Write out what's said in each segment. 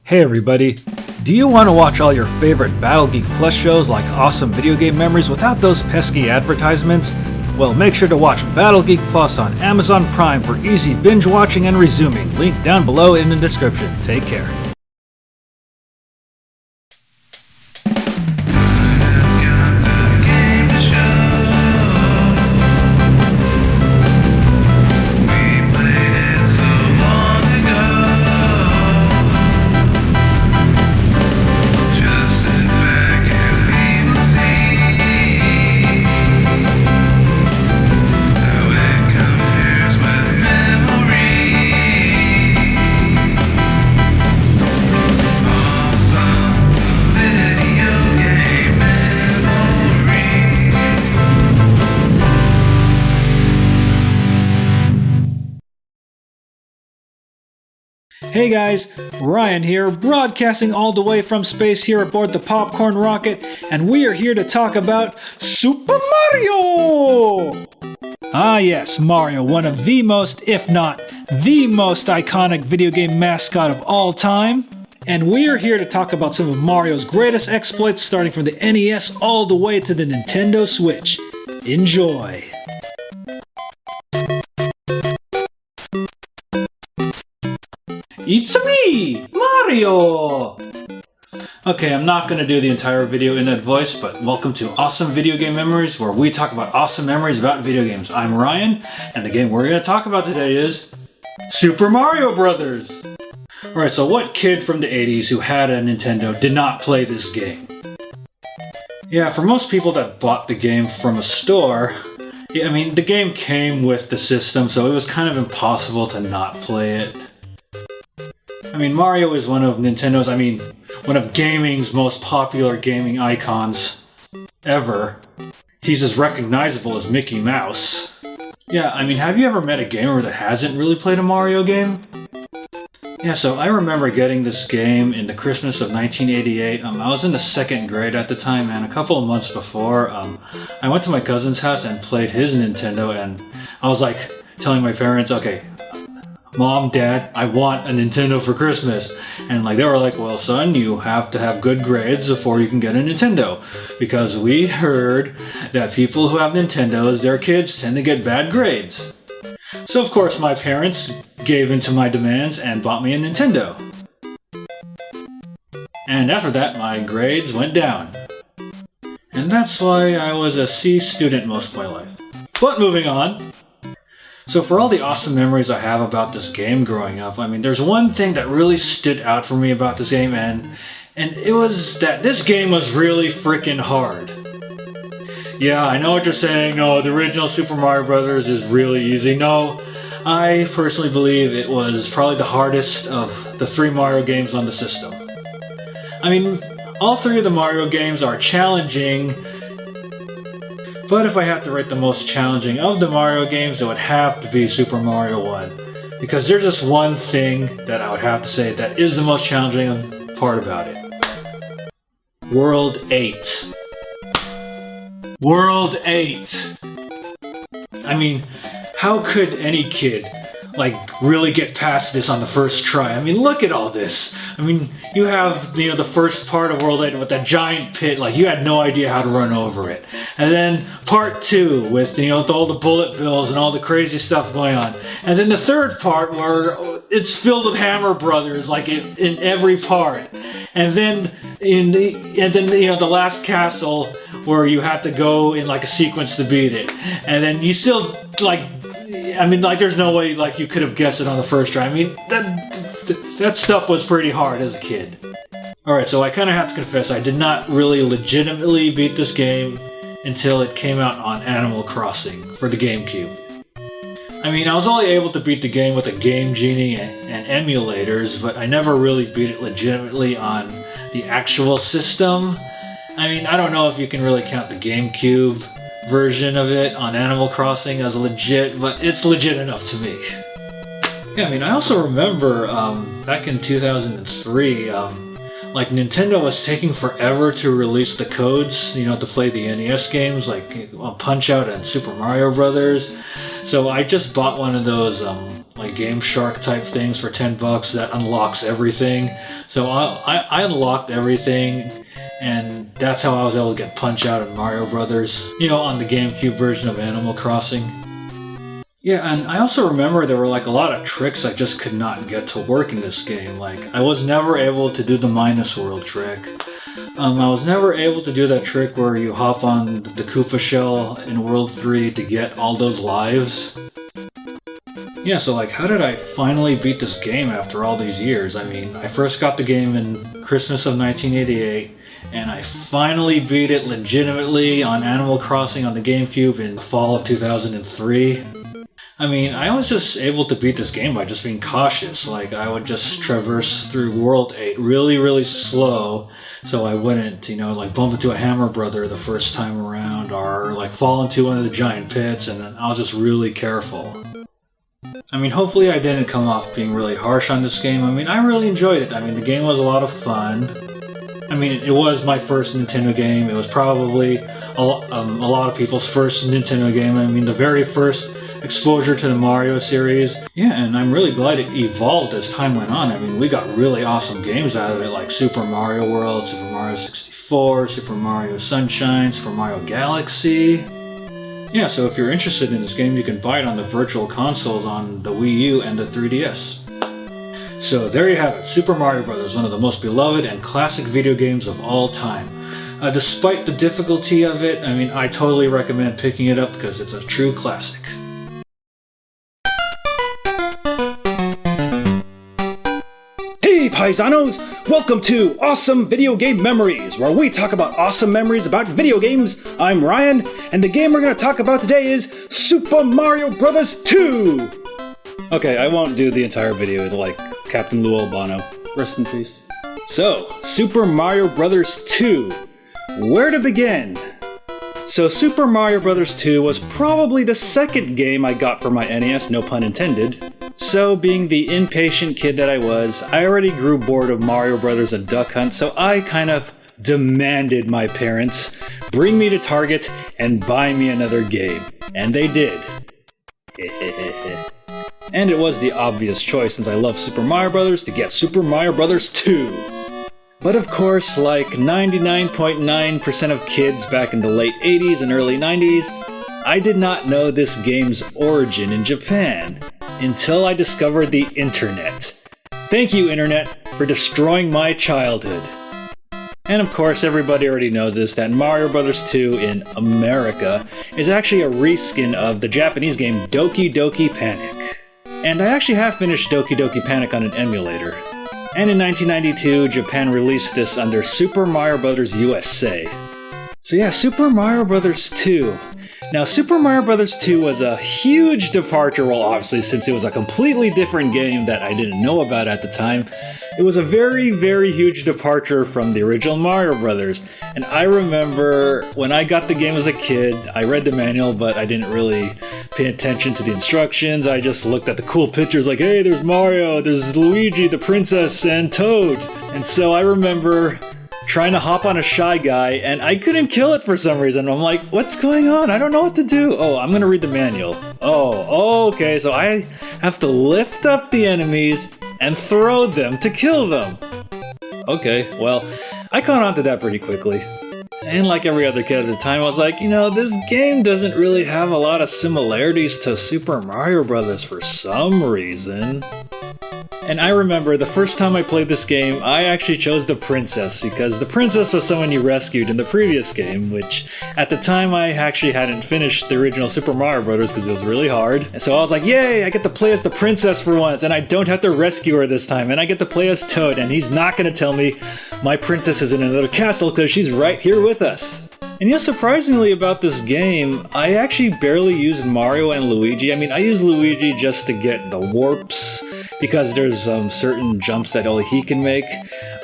Hey everybody, do you want to watch all your favorite Battle Geek Plus shows like Awesome Video Game Memories without those pesky advertisements? Well, make sure to watch Battle Geek Plus on Amazon Prime for easy binge watching and resuming. Link down below in the description. Take care. Hey guys, Ryan here, broadcasting all the way from space here aboard the Popcorn Rocket, and we are here to talk about Super Mario! Ah yes, Mario, one of the most, if not the most iconic video game mascot of all time. And we are here to talk about some of Mario's greatest exploits starting from the NES all the way to the Nintendo Switch. Enjoy! It's me, Mario! Okay, I'm not going to do the entire video in that voice, but welcome to Awesome Video Game Memories, where we talk about awesome memories about video games. I'm Ryan, and the game we're going to talk about today is Super Mario Brothers! Alright, so what kid from the 80s who had a Nintendo did not play this game? Yeah, for most people that bought the game from a store, the game came with the system, so it was kind of impossible to not play it. Mario is one of one of gaming's most popular gaming icons ever. He's as recognizable as Mickey Mouse. Yeah, have you ever met a gamer that hasn't really played a Mario game? Yeah, so I remember getting this game in the Christmas of 1988. I was in the second grade at the time, and a couple of months before, I went to my cousin's house and played his Nintendo, and I was like telling my parents, okay, Mom, Dad, I want a Nintendo for Christmas. And they were like, well son, you have to have good grades before you can get a Nintendo. Because we heard that people who have Nintendos, their kids tend to get bad grades. So of course my parents gave in to my demands and bought me a Nintendo. And after that my grades went down. And that's why I was a C student most of my life. But moving on. So for all the awesome memories I have about this game growing up, there's one thing that really stood out for me about this game, and it was that this game was really freaking hard. Yeah, I know what you're saying, no, the original Super Mario Brothers is really easy. No, I personally believe it was probably the hardest of the three Mario games on the system. All three of the Mario games are challenging, but if I had to rate the most challenging of the Mario games, it would have to be Super Mario 1. Because there's just one thing that I would have to say that is the most challenging part about it. World 8. World 8! How could any kid, really get past this on the first try? Look at all this. You have, the first part of World 8 with that giant pit, you had no idea how to run over it. And then part 2 with, with all the bullet bills and all the crazy stuff going on. And then the third part where it's filled with Hammer Brothers, in every part. And then, the last castle where you have to go in, a sequence to beat it. And then you still, there's no way, you could have guessed it on the first try. That stuff was pretty hard as a kid. Alright, so I kind of have to confess, I did not really legitimately beat this game until it came out on Animal Crossing for the GameCube. I was only able to beat the game with a Game Genie and emulators, but I never really beat it legitimately on the actual system. I don't know if you can really count the GameCube version of it on Animal Crossing as legit, but it's legit enough to me. Yeah, I also remember back in 2003, Nintendo was taking forever to release the codes, to play the NES games like Punch-Out and Super Mario Brothers. So I just bought one of those like Game Shark type things for $10 that unlocks everything. So I unlocked everything, and that's how I was able to get Punch Out in Mario Brothers, on the GameCube version of Animal Crossing. Yeah, and I also remember there were like a lot of tricks I just could not get to work in this game. Like, I was never able to do the Minus World trick. I was never able to do that trick where you hop on the Koopa Shell in World 3 to get all those lives. Yeah, so like, how did I finally beat this game after all these years? I mean, I first got the game in Christmas of 1988, and I finally beat it legitimately on Animal Crossing on the GameCube in the fall of 2003. I mean, I was just able to beat this game by just being cautious. Like, I would just traverse through World 8 really, really slow, so I wouldn't, like bump into a Hammer Brother the first time around, or like fall into one of the giant pits, and then I was just really careful. I mean, hopefully I didn't come off being really harsh on this game. I mean, I really enjoyed it. I mean, the game was a lot of fun. I mean, it was my first Nintendo game. It was probably a lot of people's first Nintendo game. I mean, the very first exposure to the Mario series. Yeah, and I'm really glad it evolved as time went on. I mean, we got really awesome games out of it, like Super Mario World, Super Mario 64, Super Mario Sunshine, Super Mario Galaxy. Yeah, so if you're interested in this game, you can buy it on the virtual consoles on the Wii U and the 3DS. So there you have it, Super Mario Bros., one of the most beloved and classic video games of all time. Despite the difficulty of it, I mean, I totally recommend picking it up because it's a true classic. Hey paisanos! Welcome to Awesome Video Game Memories, where we talk about awesome memories about video games. I'm Ryan, and the game we're going to talk about today is Super Mario Bros. 2! Okay, I won't do the entire video like Captain Lou Albano. Rest in peace. So, Super Mario Bros. 2. Where to begin? So Super Mario Bros. 2 was probably the second game I got for my NES, no pun intended. So, being the impatient kid that I was, I already grew bored of Mario Brothers and Duck Hunt, so I kind of demanded my parents bring me to Target and buy me another game. And they did. And it was the obvious choice, since I love Super Mario Brothers, to get Super Mario Bros. 2. But of course, like 99.9% of kids back in the late 80s and early 90s, I did not know this game's origin in Japan until I discovered the internet. Thank you, internet, for destroying my childhood. And of course, everybody already knows this, that Mario Bros. 2 in America is actually a reskin of the Japanese game Doki Doki Panic. And I actually have finished Doki Doki Panic on an emulator. And in 1992, Japan released this under Super Mario Bros. USA. So yeah, Super Mario Bros. 2. Now, Super Mario Bros. 2 was a huge departure, well, obviously, since it was a completely different game that I didn't know about at the time. It was a very, very huge departure from the original Mario Brothers. And I remember when I got the game as a kid, I read the manual, but I didn't really pay attention to the instructions. I just looked at the cool pictures like, hey, there's Mario, there's Luigi, the princess, and Toad. And so I remember trying to hop on a Shy Guy, and I couldn't kill it for some reason. I'm like, what's going on? I don't know what to do. Oh, I'm gonna read the manual. Oh, okay, so I have to lift up the enemies and throw them to kill them. Okay, well, I caught on to that pretty quickly. And like every other kid at the time, I was like, this game doesn't really have a lot of similarities to Super Mario Bros. For some reason. And I remember the first time I played this game, I actually chose the princess, because the princess was someone you rescued in the previous game, which at the time I actually hadn't finished the original Super Mario Bros. Because it was really hard. And so I was like, yay, I get to play as the princess for once, and I don't have to rescue her this time, and I get to play as Toad, and he's not going to tell me my princess is in another castle because she's right here with us. And surprisingly about this game, I actually barely used Mario and Luigi. I mean, I used Luigi just to get the warps, because there's certain jumps that only he can make.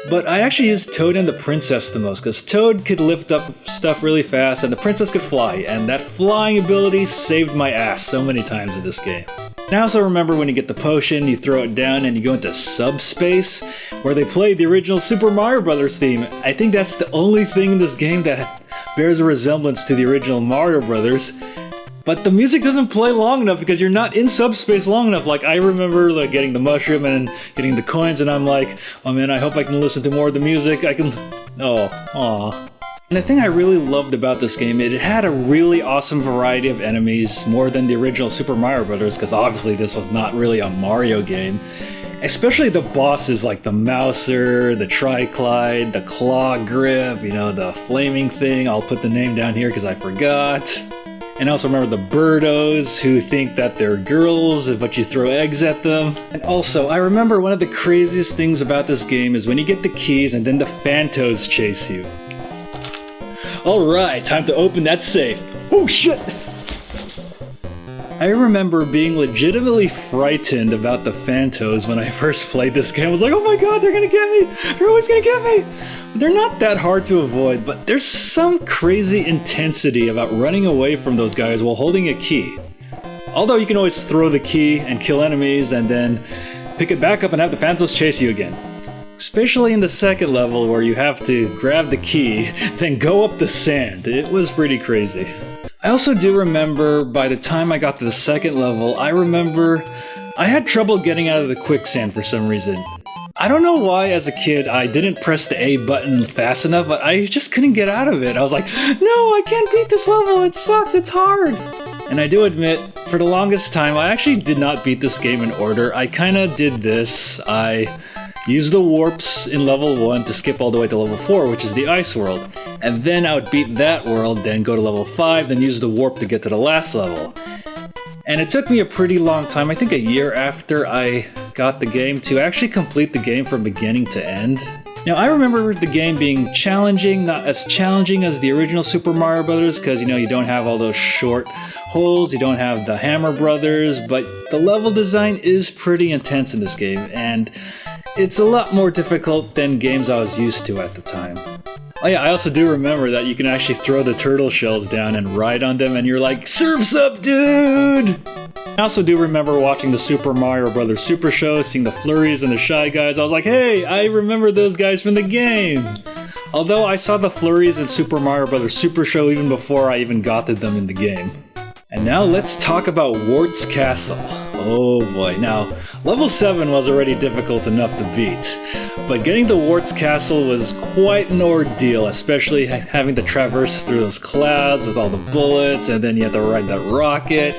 But I actually used Toad and the princess the most, because Toad could lift up stuff really fast, and the princess could fly, and that flying ability saved my ass so many times in this game. And I also remember when you get the potion, you throw it down, and you go into subspace, where they played the original Super Mario Bros. Theme. I think that's the only thing in this game that bears a resemblance to the original Mario Brothers. But the music doesn't play long enough because you're not in subspace long enough. Like, I remember like getting the mushroom and getting the coins, and I'm like, oh man, I hope I can listen to more of the music. I can... Oh, aw. And the thing I really loved about this game, it had a really awesome variety of enemies, more than the original Super Mario Bros., because obviously this was not really a Mario game. Especially the bosses like the Mouser, the Triclide, the Claw Grip, you know, the flaming thing. I'll put the name down here because I forgot. And I also remember the Birdos, who think that they're girls, but you throw eggs at them. And also, I remember one of the craziest things about this game is when you get the keys and then the Phantos chase you. Alright, time to open that safe. Oh shit! I remember being legitimately frightened about the Phantos when I first played this game. I was like, oh my god, they're gonna get me! They're always gonna get me! They're not that hard to avoid, but there's some crazy intensity about running away from those guys while holding a key. Although you can always throw the key and kill enemies and then pick it back up and have the Phantos chase you again. Especially in the second level where you have to grab the key, then go up the sand. It was pretty crazy. I also do remember by the time I got to the second level, I remember I had trouble getting out of the quicksand for some reason. I don't know why as a kid I didn't press the A button fast enough, but I just couldn't get out of it. I was like, no, I can't beat this level, it sucks, it's hard. And I do admit, for the longest time, I actually did not beat this game in order. I kinda did this. I used the warps in level 1 to skip all the way to level 4, which is the ice world. And then I would beat that world, then go to level 5, then use the warp to get to the last level. And it took me a pretty long time, I think a year after I got the game, to actually complete the game from beginning to end. Now, I remember the game being challenging, not as challenging as the original Super Mario Bros., because, you know, you don't have all those short holes, you don't have the Hammer Brothers, but the level design is pretty intense in this game, and it's a lot more difficult than games I was used to at the time. Oh yeah, I also do remember that you can actually throw the turtle shells down and ride on them, and you're like, surf's up, dude! I also do remember watching the Super Mario Bros. Super Show, seeing the Flurries and the Shy Guys. I was like, hey, I remember those guys from the game! Although I saw the Flurries in Super Mario Bros. Super Show even before I even got to them in the game. And now let's talk about Wart's Castle. Oh boy, now, level 7 was already difficult enough to beat, but getting to Wart's Castle was quite an ordeal, especially having to traverse through those clouds with all the bullets, and then you have to ride that rocket.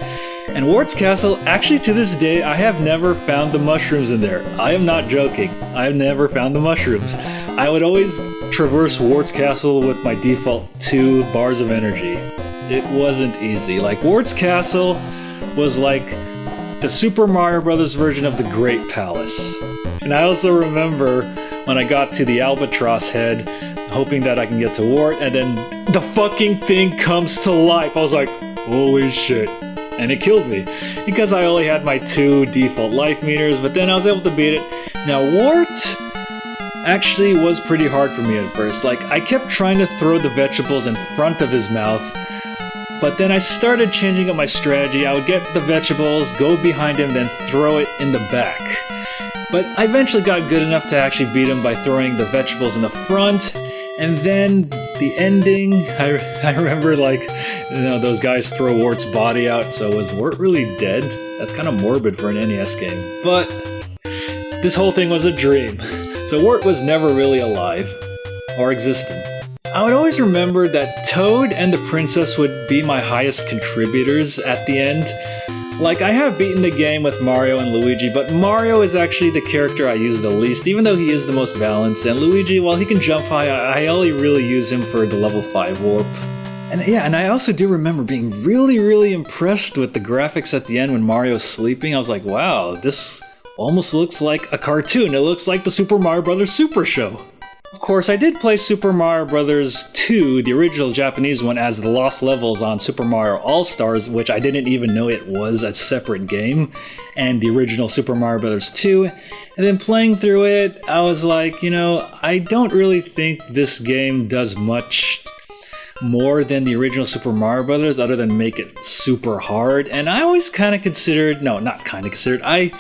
And Wart's Castle, actually to this day, I have never found the mushrooms in there. I am not joking. I have never found the mushrooms. I would always traverse Wart's Castle with my default 2 bars of energy. It wasn't easy. Like, Wart's Castle was like the Super Mario Bros. Version of the Great Palace. And I also remember when I got to the Albatross Head, hoping that I can get to Wart, and then the fucking thing comes to life. I was like, holy shit. And it killed me, because I only had my 2 default life meters, but then I was able to beat it. Now, Wart actually was pretty hard for me at first. Like, I kept trying to throw the vegetables in front of his mouth, but then I started changing up my strategy. I would get the vegetables, go behind him, then throw it in the back. But I eventually got good enough to actually beat him by throwing the vegetables in the front, and then the ending, I remember, like, you know, those guys throw Wart's body out, so was Wart really dead? That's kind of morbid for an NES game. But this whole thing was a dream, so Wart was never really alive, or existent. I would always remember that Toad and the Princess would be my highest contributors at the end. Like, I have beaten the game with Mario and Luigi, but Mario is actually the character I use the least, even though he is the most balanced, and Luigi, while he can jump high, I only really use him for the level 5 warp. And yeah, and I also do remember being really impressed with the graphics at the end when Mario's sleeping. I was like, wow, this almost looks like a cartoon. It looks like the Super Mario Bros. Super Show. Of course, I did play Super Mario Bros. 2, the original Japanese one, as the Lost Levels on Super Mario All-Stars, which I didn't even know it was a separate game, and the original Super Mario Bros. 2. And then playing through it, I was like, you know, I don't really think this game does much more than the original Super Mario Bros. Other than make it super hard. And I always kind of considered, no, not kind of considered, I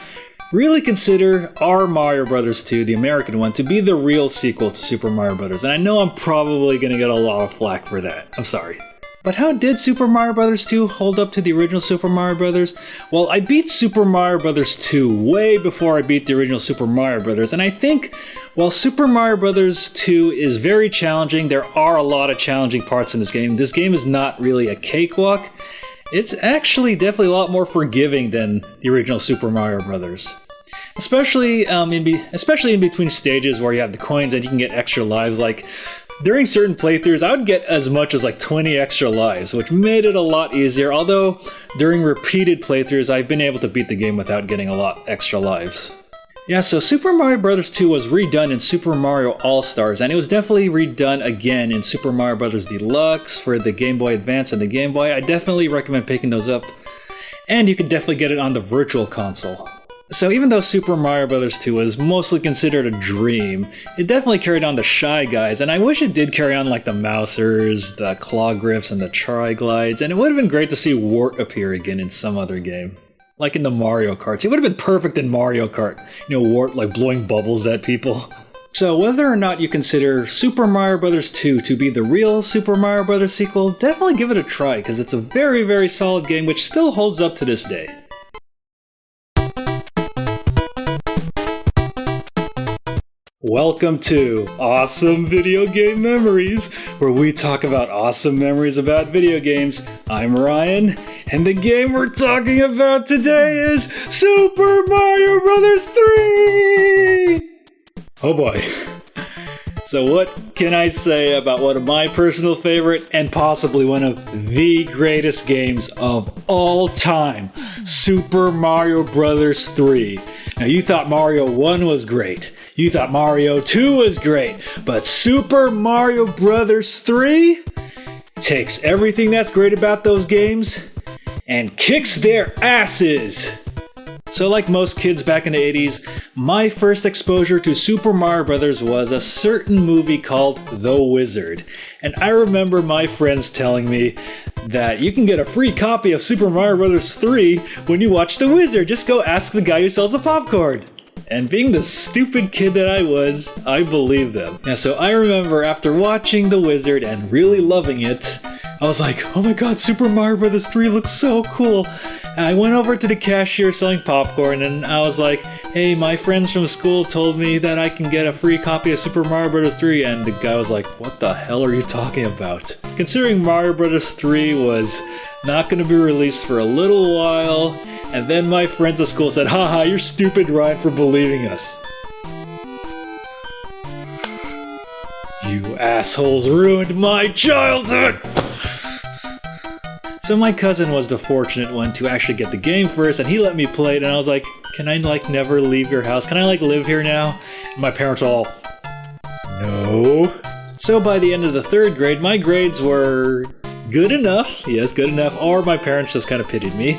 really consider our Mario Bros. 2, the American one, to be the real sequel to Super Mario Bros. And I know I'm probably going to get a lot of flack for that. I'm sorry. But how did Super Mario Bros. 2 hold up to the original Super Mario Bros.? Well, I beat Super Mario Bros. 2 way before I beat the original Super Mario Bros. And I think while Super Mario Bros. 2 is very challenging, there are a lot of challenging parts in this game. This game is not really a cakewalk. It's actually definitely a lot more forgiving than the original Super Mario Bros. Especially in between stages where you have the coins and you can get extra lives. Like, during certain playthroughs, I would get as much as like 20 extra lives, which made it a lot easier, although during repeated playthroughs, I've been able to beat the game without getting a lot extra lives. Yeah, so Super Mario Bros. 2 was redone in Super Mario All-Stars, and it was definitely redone again in Super Mario Bros. Deluxe for the Game Boy Advance and the Game Boy. I definitely recommend picking those up, and you can definitely get it on the Virtual Console. So even though Super Mario Bros. 2 was mostly considered a dream, it definitely carried on the Shy Guys, and I wish it did carry on like the Mousers, the Claw Grips, and the Tri-Glides, and it would have been great to see Wart appear again in some other game. Like in the Mario Karts. He would have been perfect in Mario Kart. You know, Wart like blowing bubbles at people. So whether or not you consider Super Mario Bros. 2 to be the real Super Mario Bros. Sequel, definitely give it a try, because it's a very, very solid game which still holds up to this day. Welcome to Awesome Video Game Memories, where we talk about awesome memories about video games. I'm Ryan, and the game we're talking about today is Super Mario Bros. 3! Oh boy. So what can I say about one of my personal favorite and possibly one of the greatest games of all time, Super Mario Bros. 3. Now you thought Mario 1 was great, you thought Mario 2 was great, but Super Mario Bros. 3 takes everything that's great about those games and kicks their asses! So like most kids back in the 80s, my first exposure to Super Mario Bros. Was a certain movie called The Wizard. And I remember my friends telling me that you can get a free copy of Super Mario Bros. 3 when you watch The Wizard. Just go ask the guy who sells the popcorn. And being the stupid kid that I was, I believed them. And so I remember after watching The Wizard and really loving it, I was like, oh my god, Super Mario Bros. 3 looks so cool. And I went over to the cashier selling popcorn and I was like, hey, my friends from school told me that I can get a free copy of Super Mario Bros. 3. And the guy was like, what the hell are you talking about? Considering Mario Bros. 3 was not going to be released for a little while, and then my friends at school said, haha, you're stupid, Ryan, for believing us. You assholes ruined my childhood! So my cousin was the fortunate one to actually get the game first, and he let me play it, and I was like, can I like never leave your house? Can I like live here now? And my parents were all, no. So by the end of the 3rd grade, my grades were good enough, yes, good enough, or my parents just kind of pitied me,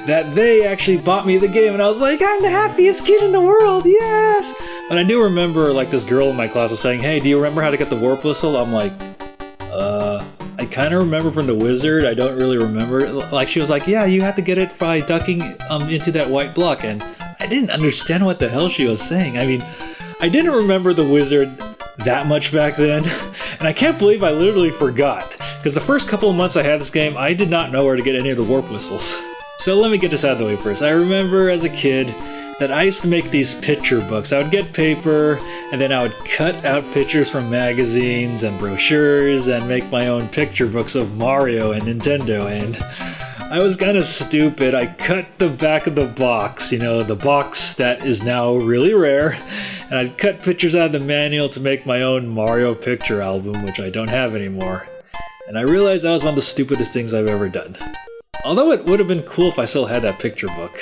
that they actually bought me the game, and I was like, I'm the happiest kid in the world, yes! And I do remember, like, this girl in my class was saying, hey, do you remember how to get the warp whistle? I'm like, I kind of remember from The Wizard, I don't really remember. Like, she was like, yeah, you have to get it by ducking into that white block, and I didn't understand what the hell she was saying. I mean, I didn't remember The Wizard that much back then, and I can't believe I literally forgot. Because the first couple of months I had this game, I did not know where to get any of the warp whistles. So let me get this out of the way first. I remember as a kid that I used to make these picture books. I would get paper, and then I would cut out pictures from magazines and brochures and make my own picture books of Mario and Nintendo, and I was kind of stupid. I cut the back of the box, you know, the box that is now really rare, and I'd cut pictures out of the manual to make my own Mario picture album, which I don't have anymore. And I realized that was one of the stupidest things I've ever done. Although it would have been cool if I still had that picture book.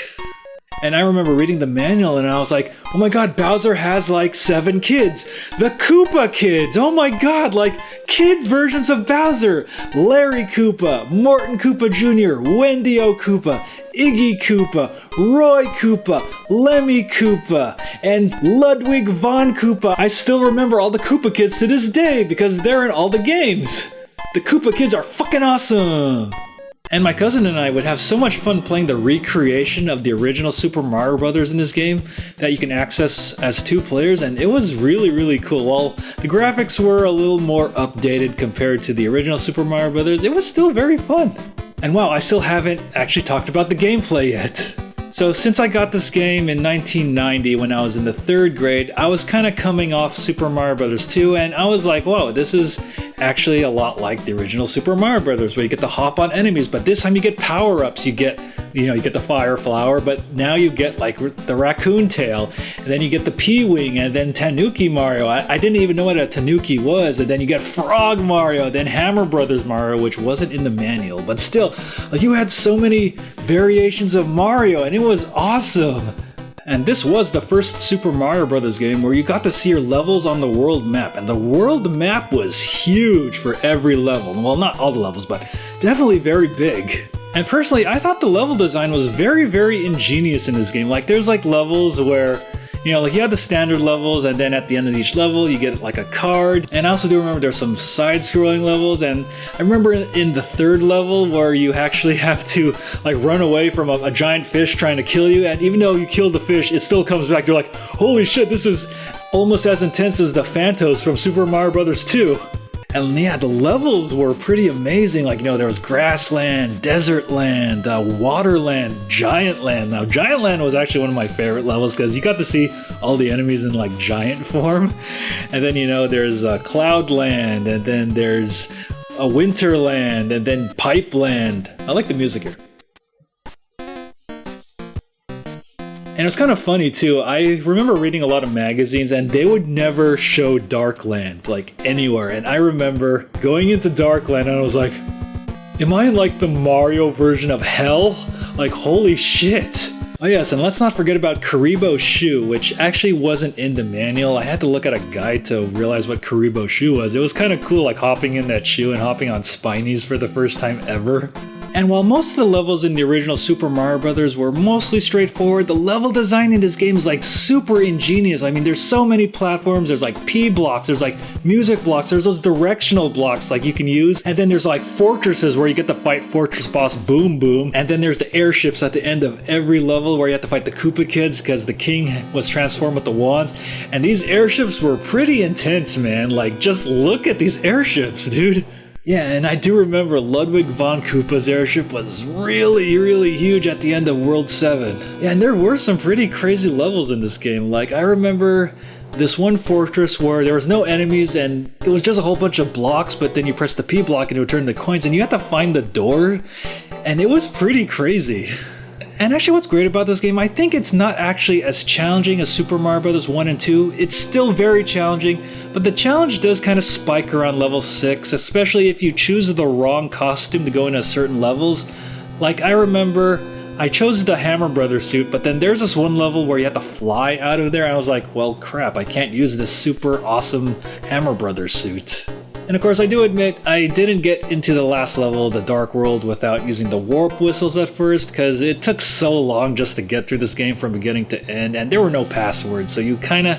And I remember reading the manual and I was like, oh my god, Bowser has like 7 kids. The Koopa kids! Oh my god, like kid versions of Bowser! Larry Koopa, Morton Koopa Jr., Wendy O. Koopa, Iggy Koopa, Roy Koopa, Lemmy Koopa, and Ludwig von Koopa. I still remember all the Koopa kids to this day because they're in all the games. The Koopa kids are fucking awesome! And my cousin and I would have so much fun playing the recreation of the original Super Mario Brothers in this game that you can access as 2 players, and it was really, really cool. While the graphics were a little more updated compared to the original Super Mario Brothers, it was still very fun. And wow, I still haven't actually talked about the gameplay yet. So since I got this game in 1990 when I was in the 3rd grade, I was kind of coming off Super Mario Bros. 2, and I was like, whoa, this is actually a lot like the original Super Mario Bros. Where you get to hop on enemies, but this time you get power-ups. You get the fire flower, but now you get like the raccoon tail, and then you get the P-wing, and then Tanuki Mario. I didn't even know what a Tanuki was, and then you get Frog Mario, then Hammer Brothers Mario, which wasn't in the manual, but still, like, you had so many variations of Mario, and it was awesome. And this was the first Super Mario Bros. Game where you got to see your levels on the world map, and the world map was huge for every level. Well, not all the levels, but definitely very big. And personally, I thought the level design was very, very ingenious in this game. Like, there's like levels where, like you have the standard levels, and then at the end of each level, you get like a card. And I also do remember there's some side-scrolling levels, and I remember in the 3rd level where you actually have to like run away from a giant fish trying to kill you, and even though you kill the fish, it still comes back. You're like, holy shit, this is almost as intense as the Phantos from Super Mario Bros. 2. And yeah, the levels were pretty amazing. Like, there was grassland, desert land, waterland, giant land. Now, giant land was actually one of my favorite levels because you got to see all the enemies in like giant form. And then, there's cloud land, and then there's a winter land, and then pipe land. I like the music here. And it's kind of funny too. I remember reading a lot of magazines, and they would never show Darkland like anywhere. And I remember going into Darkland, and I was like, am I in like the Mario version of hell? Like, holy shit. Oh yes, and let's not forget about Karibo's shoe, which actually wasn't in the manual. I had to look at a guide to realize what Karibo's shoe was. It was kind of cool, like hopping in that shoe and hopping on Spinies for the first time ever. And while most of the levels in the original Super Mario Bros. Were mostly straightforward, the level design in this game is like super ingenious. I mean, there's so many platforms, there's like P blocks, there's like music blocks, there's those directional blocks like you can use, and then there's like fortresses where you get to fight fortress boss Boom Boom, and then there's the airships at the end of every level where you have to fight the Koopa Kids because the king was transformed with the wands. And these airships were pretty intense, man. Like, just look at these airships, dude. Yeah, and I do remember Ludwig von Koopa's airship was really, really huge at the end of World 7. Yeah, and there were some pretty crazy levels in this game. Like, I remember this one fortress where there was no enemies, and it was just a whole bunch of blocks, but then you press the P block and it would turn to coins, and you had to find the door, and it was pretty crazy. And actually, what's great about this game, I think it's not actually as challenging as Super Mario Bros. 1 and 2. It's still very challenging, but the challenge does kind of spike around level 6, especially if you choose the wrong costume to go into certain levels. Like, I remember I chose the Hammer Brothers suit, but then there's this one level where you have to fly out of there, and I was like, well, crap, I can't use this super awesome Hammer Brothers suit. And of course, I do admit, I didn't get into the last level, the Dark World, without using the warp whistles at first, because it took so long just to get through this game from beginning to end, and there were no passwords, so you kind of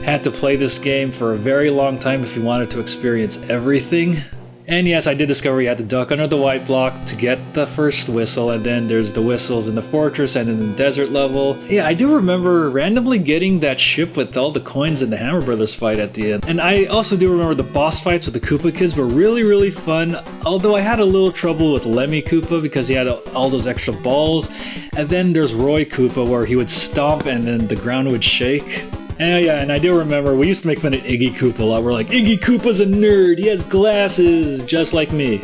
had to play this game for a very long time if you wanted to experience everything. And yes, I did discover you had to duck under the white block to get the first whistle, and then there's the whistles in the fortress and in the desert level. Yeah, I do remember randomly getting that ship with all the coins in the Hammer Brothers fight at the end. And I also do remember the boss fights with the Koopa Kids were really, really fun, although I had a little trouble with Lemmy Koopa because he had all those extra balls. And then there's Roy Koopa where he would stomp and then the ground would shake. And yeah, and I do remember, we used to make fun of Iggy Koopa a lot. We're like, Iggy Koopa's a nerd, he has glasses, just like me.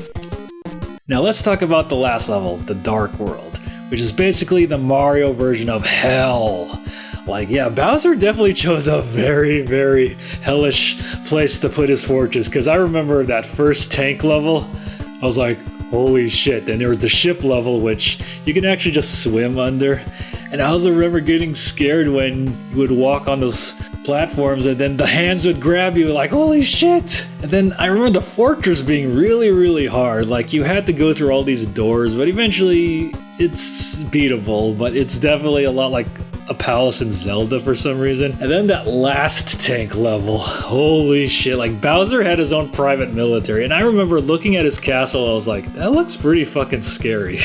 Now let's talk about the last level, the Dark World, which is basically the Mario version of hell. Like, yeah, Bowser definitely chose a very, very hellish place to put his fortress, because I remember that first tank level, I was like, holy shit. And there was the ship level, which you can actually just swim under. And I also remember getting scared when you would walk on those platforms and then the hands would grab you like, holy shit! And then I remember the fortress being really, really hard. Like, you had to go through all these doors, but eventually it's beatable, but it's definitely a lot like a palace in Zelda for some reason. And then that last tank level, holy shit, like Bowser had his own private military. And I remember looking at his castle, I was like, that looks pretty fucking scary.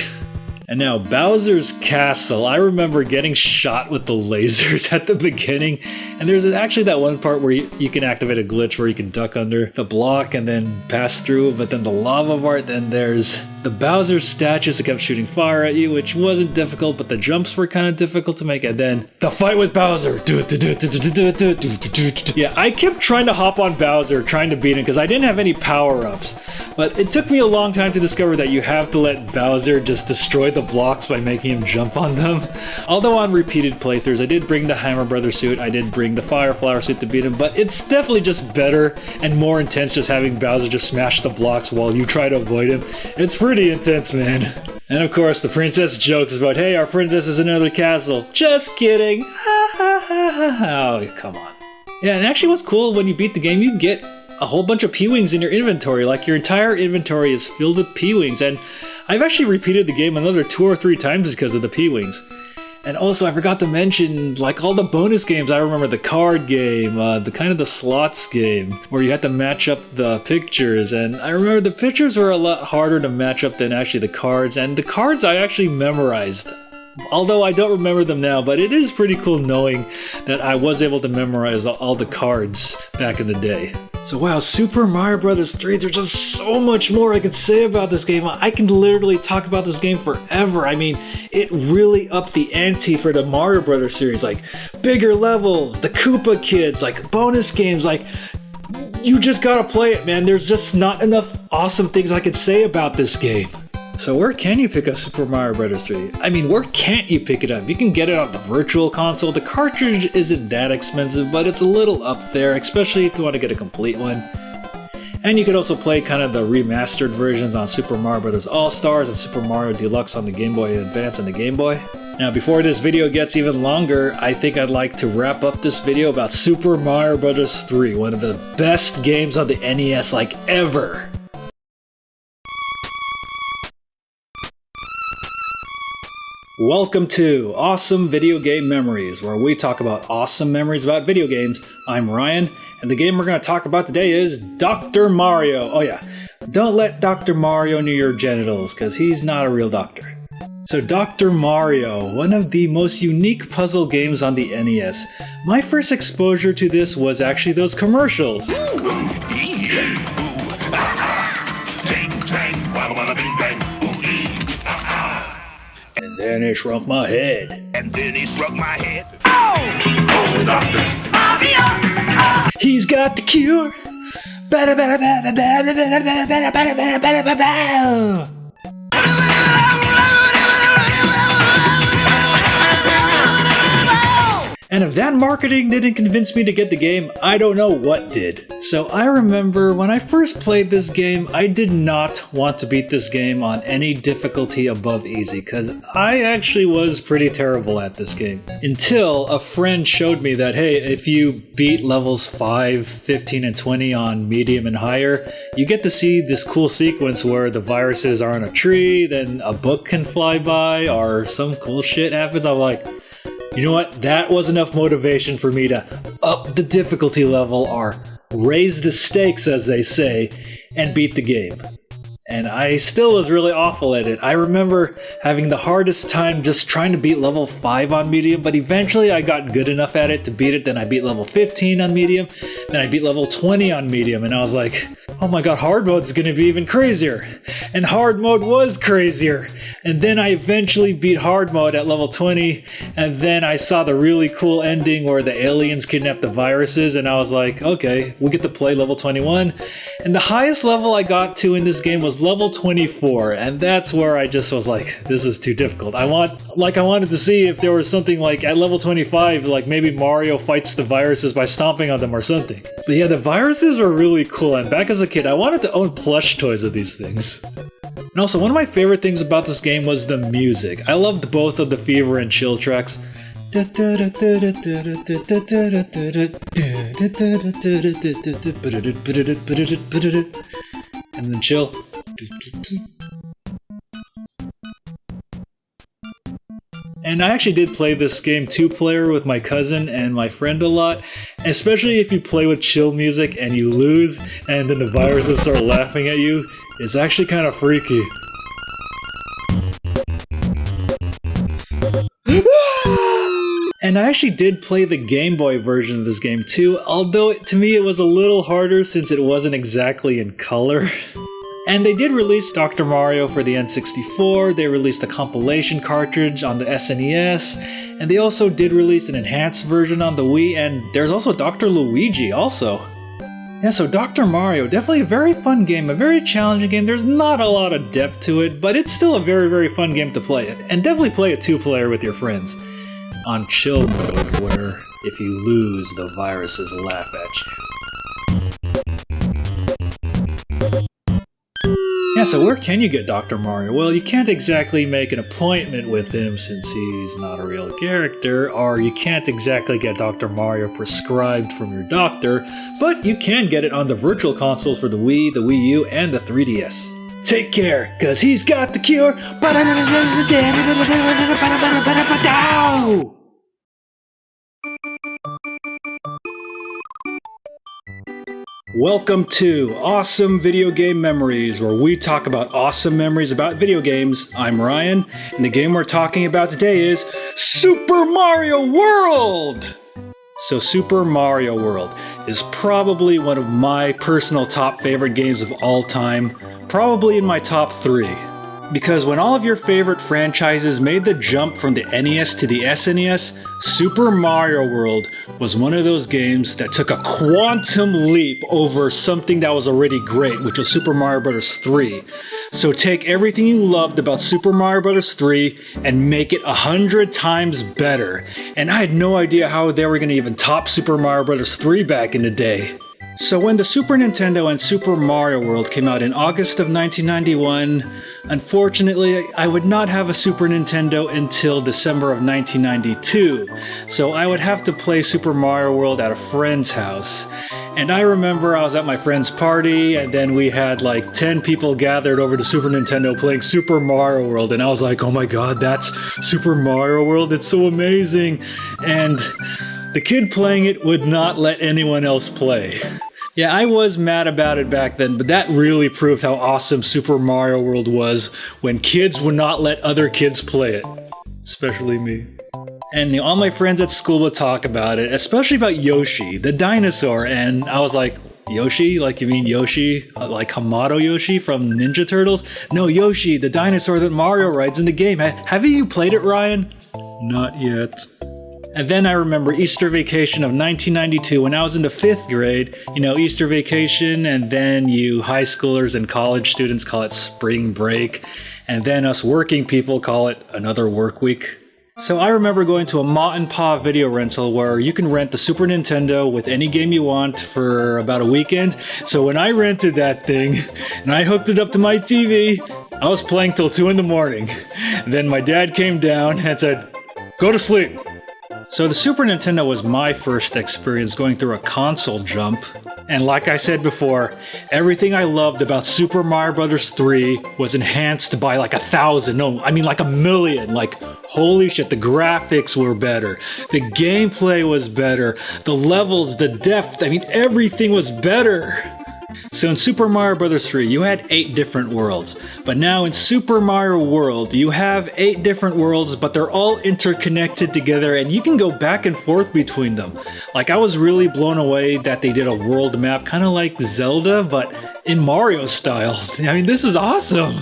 And now Bowser's castle, I remember getting shot with the lasers at the beginning. And there's actually that one part where you can activate a glitch where you can duck under the block and then pass through. But then the lava part, then there's the Bowser statues that kept shooting fire at you, which wasn't difficult, but the jumps were kind of difficult to make. And then the fight with Bowser. Yeah, I kept trying to hop on Bowser, trying to beat him, because I didn't have any power-ups. But it took me a long time to discover that you have to let Bowser just destroy the blocks by making him jump on them. Although on repeated playthroughs, I did bring the Hammer Brother suit, I did bring the Fire Flower suit to beat him, but it's definitely just better and more intense just having Bowser just smash the blocks while you try to avoid him. It's pretty intense, man. And of course, the princess jokes about, hey, our princess is in another castle. Just kidding. Ha ha ha ha ha. Oh, come on. Yeah, and actually what's cool, when you beat the game, you get a whole bunch of P-Wings in your inventory. Like, your entire inventory is filled with P-Wings, and I've actually repeated the game another 2 or 3 times because of the P-Wings. And also, I forgot to mention, like, all the bonus games. I remember the card game, the slots game, where you had to match up the pictures. And I remember the pictures were a lot harder to match up than actually the cards. And the cards I actually memorized. Although I don't remember them now, but it is pretty cool knowing that I was able to memorize all the cards back in the day. So wow, Super Mario Bros. 3, there's just so much more I could say about this game. I can literally talk about this game forever. I mean, it really upped the ante for the Mario Bros. Series. Like, bigger levels, the Koopa Kids, like, bonus games, like, you just gotta play it, man. There's just not enough awesome things I could say about this game. So where can you pick up Super Mario Bros. 3? I mean, where can't you pick it up? You can get it on the Virtual Console. The cartridge isn't that expensive, but it's a little up there, especially if you want to get a complete one. And you could also play kind of the remastered versions on Super Mario Bros. All-Stars and Super Mario Deluxe on the Game Boy Advance and the Game Boy. Now, before this video gets even longer, I think I'd like to wrap up this video about Super Mario Bros. 3, one of the best games on the NES like ever. Welcome to Awesome Video Game Memories, where we talk about awesome memories about video games. I'm Ryan, and the game we're going to talk about today is Dr. Mario. Oh yeah, don't let Dr. Mario near your genitals, because he's not a real doctor. So Dr. Mario, one of the most unique puzzle games on the NES. My first exposure to this was actually those commercials. And then he shrunk my head. And then he shrunk my head. Oh, Dr. Mario! He's got the cure. And if that marketing didn't convince me to get the game, I don't know what did. So I remember when I first played this game, I did not want to beat this game on any difficulty above easy, because I actually was pretty terrible at this game. Until a friend showed me that, hey, if you beat levels 5, 15, and 20 on medium and higher, you get to see this cool sequence where the viruses are on a tree, then a book can fly by, or some cool shit happens. I'm like, you know what? That was enough motivation for me to up the difficulty level, or raise the stakes, as they say, and beat the game. And I still was really awful at it. I remember having the hardest time just trying to beat level 5 on medium, but eventually I got good enough at it to beat it. Then I beat level 15 on medium, then I beat level 20 on medium, and I was like, oh my god, hard mode's gonna be even crazier. And hard mode was crazier. And then I eventually beat hard mode at level 20, and then I saw the really cool ending where the aliens kidnap the viruses, and I was like, okay, we get to play level 21. And the highest level I got to in this game was level 24, and that's where I just was like, this is too difficult. I wanted to see if there was something like at level 25, like maybe Mario fights the viruses by stomping on them or something. But yeah, the viruses were really cool, and back as a kid, I wanted to own plush toys of these things. And also, one of my favorite things about this game was the music. I loved both of the Fever and Chill tracks. And then Chill. And I actually did play this game 2-player with my cousin and my friend a lot, especially if you play with chill music and you lose and then the viruses start laughing at you. It's actually kind of freaky. And I actually did play the Game Boy version of this game too, although to me it was a little harder since it wasn't exactly in color. And they did release Dr. Mario for the N64, they released a compilation cartridge on the SNES, and they also did release an enhanced version on the Wii, and there's also Dr. Luigi also. Yeah, so Dr. Mario, definitely a very fun game, a very challenging game. There's not a lot of depth to it, but it's still a very, very fun game to play. And definitely play a 2-player with your friends. On chill mode, where if you lose, the viruses laugh at you. Yeah, so where can you get Dr. Mario? Well, you can't exactly make an appointment with him since he's not a real character, or you can't exactly get Dr. Mario prescribed from your doctor, but you can get it on the virtual consoles for the Wii, the Wii U, and the 3DS. Take care, cause he's got the cure! Welcome to Awesome Video Game Memories, where we talk about awesome memories about video games. I'm Ryan, and the game we're talking about today is Super Mario World! So Super Mario World is probably one of my personal top favorite games of all time, probably in my top 3. Because when all of your favorite franchises made the jump from the NES to the SNES, Super Mario World was one of those games that took a quantum leap over something that was already great, which was Super Mario Bros. 3. So take everything you loved about Super Mario Bros. 3 and make it 100 times better. And I had no idea how they were going to even top Super Mario Bros. 3 back in the day. So when the Super Nintendo and Super Mario World came out in August of 1991, unfortunately, I would not have a Super Nintendo until December of 1992. So I would have to play Super Mario World at a friend's house. And I remember I was at my friend's party, and then we had like 10 people gathered over to Super Nintendo playing Super Mario World, and I was like, oh my god, that's Super Mario World, it's so amazing. And the kid playing it would not let anyone else play. Yeah, I was mad about it back then, but that really proved how awesome Super Mario World was when kids would not let other kids play it. Especially me. And all my friends at school would talk about it, especially about Yoshi, the dinosaur, and I was like, Yoshi? Like, you mean Yoshi? Like Hamato Yoshi from Ninja Turtles? No, Yoshi, the dinosaur that Mario rides in the game. Have you played it, Ryan? Not yet. And then I remember Easter vacation of 1992 when I was in the 5th grade. You know, Easter vacation, and then you high schoolers and college students call it spring break. And then us working people call it another work week. So I remember going to a Ma and Pa video rental where you can rent the Super Nintendo with any game you want for about a weekend. So when I rented that thing and I hooked it up to my TV, I was playing till 2 in the morning. And then my dad came down and said, "Go to sleep." So the Super Nintendo was my first experience going through a console jump. And like I said before, everything I loved about Super Mario Bros. 3 was enhanced by like 1,000, no, I mean like 1,000,000. Like, holy shit, the graphics were better, the gameplay was better, the levels, the depth, I mean everything was better. So in Super Mario Bros. 3, you had 8 different worlds. But now in Super Mario World, you have 8 different worlds, but they're all interconnected together, and you can go back and forth between them. Like, I was really blown away that they did a world map, kind of like Zelda, but in Mario style. I mean, this is awesome!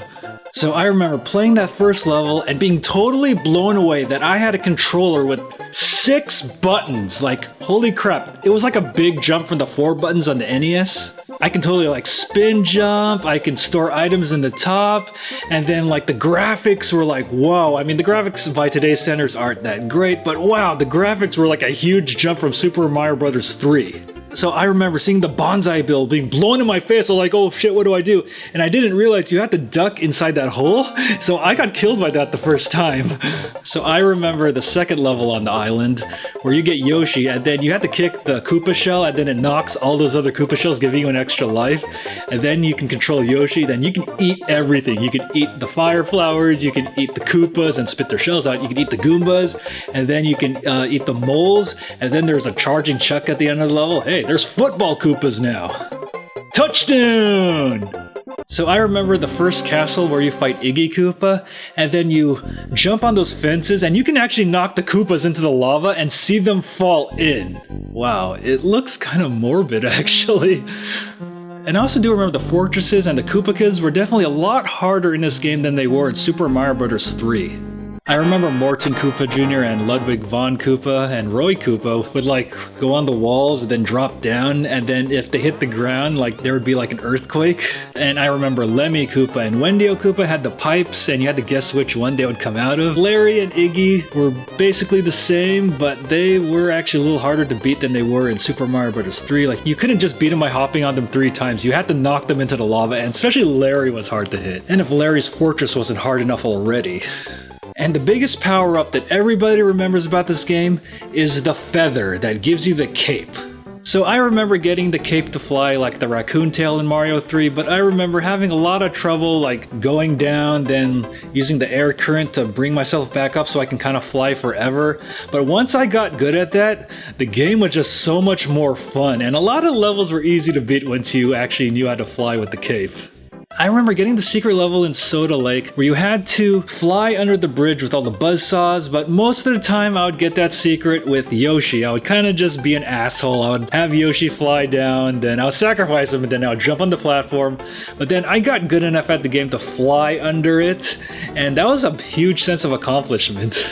So I remember playing that first level and being totally blown away that I had a controller with 6 buttons. Like, holy crap, it was like a big jump from the 4 buttons on the NES. I can totally like spin jump, I can store items in the top, and then like the graphics were like, wow. I mean, the graphics by today's standards aren't that great, but wow, the graphics were like a huge jump from Super Mario Bros. 3. So I remember seeing the bonsai build being blown in my face. I was like, oh shit, what do I do? And I didn't realize you had to duck inside that hole. So I got killed by that the first time. So I remember the second level on the island where you get Yoshi and then you have to kick the Koopa shell and then it knocks all those other Koopa shells, giving you an extra life. And then you can control Yoshi. Then you can eat everything. You can eat the fire flowers. You can eat the Koopas and spit their shells out. You can eat the Goombas. And then you can eat the moles. And then there's a charging Chuck at the end of the level. Hey, there's football Koopas now. Touchdown! So I remember the first castle where you fight Iggy Koopa, and then you jump on those fences, and you can actually knock the Koopas into the lava and see them fall in. Wow, it looks kind of morbid, actually. And I also do remember the fortresses and the Koopa Kids were definitely a lot harder in this game than they were in Super Mario Bros. 3. I remember Morton Koopa Jr. and Ludwig von Koopa and Roy Koopa would like go on the walls and then drop down, and then if they hit the ground, like there would be like an earthquake. And I remember Lemmy Koopa and Wendio Koopa had the pipes, and you had to guess which one they would come out of. Larry and Iggy were basically the same, but they were actually a little harder to beat than they were in Super Mario Bros. 3. Like you couldn't just beat them by hopping on them 3 times. You had to knock them into the lava, and especially Larry was hard to hit. And if Larry's fortress wasn't hard enough already. And the biggest power-up that everybody remembers about this game is the feather that gives you the cape. So I remember getting the cape to fly like the raccoon tail in Mario 3, but I remember having a lot of trouble like going down, then using the air current to bring myself back up so I can kind of fly forever. But once I got good at that, the game was just so much more fun, and a lot of levels were easy to beat once you actually knew how to fly with the cape. I remember getting the secret level in Soda Lake where you had to fly under the bridge with all the buzzsaws, but most of the time I would get that secret with Yoshi. I would kind of just be an asshole. I would have Yoshi fly down, then I would sacrifice him, and then I would jump on the platform. But then I got good enough at the game to fly under it, and that was a huge sense of accomplishment.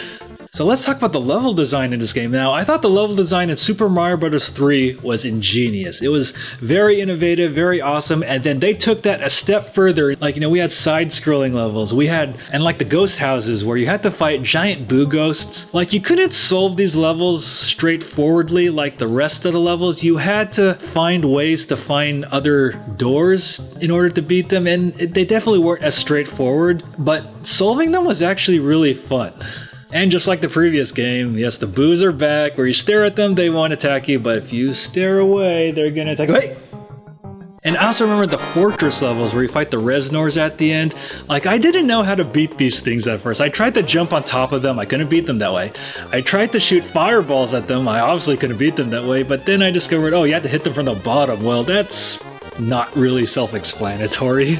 So let's talk about the level design in this game. Now, I thought the level design in Super Mario Bros. 3 was ingenious. It was very innovative, very awesome, and then they took that a step further. Like, we had side-scrolling levels. And like the ghost houses where you had to fight giant boo ghosts. Like, you couldn't solve these levels straightforwardly like the rest of the levels. You had to find ways to find other doors in order to beat them, and they definitely weren't as straightforward, but solving them was actually really fun. And just like the previous game, yes, the boos are back. Where you stare at them, they won't attack you, but if you stare away, they're gonna attack you. Hey! And I also remember the fortress levels where you fight the Reznors at the end. Like, I didn't know how to beat these things at first. I tried to jump on top of them. I couldn't beat them that way. I tried to shoot fireballs at them. I obviously couldn't beat them that way. But then I discovered, oh, you had to hit them from the bottom. Well, that's not really self-explanatory.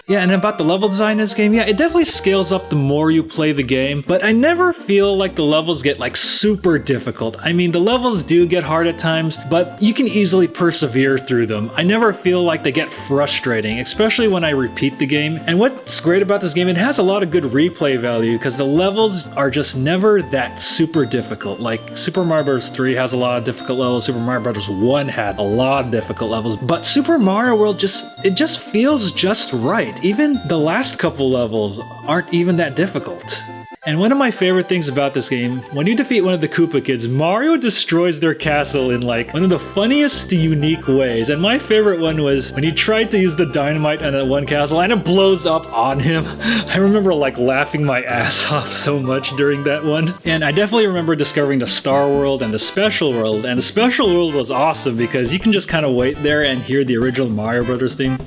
Yeah, and about the level design in this game, yeah, it definitely scales up the more you play the game, but I never feel like the levels get like super difficult. I mean, the levels do get hard at times, but you can easily persevere through them. I never feel like they get frustrating, especially when I repeat the game. And what's great about this game, it has a lot of good replay value because the levels are just never that super difficult. Like Super Mario Bros. 3 has a lot of difficult levels, Super Mario Bros. 1 had a lot of difficult levels, but Super Mario World just feels just right. Even the last couple levels aren't even that difficult. And one of my favorite things about this game, when you defeat one of the Koopa Kids, Mario destroys their castle in like one of the funniest, unique ways. And my favorite one was when he tried to use the dynamite on that one castle and it blows up on him. I remember like laughing my ass off so much during that one. And I definitely remember discovering the Star World and the Special World. And the Special World was awesome because you can just kind of wait there and hear the original Mario Brothers theme.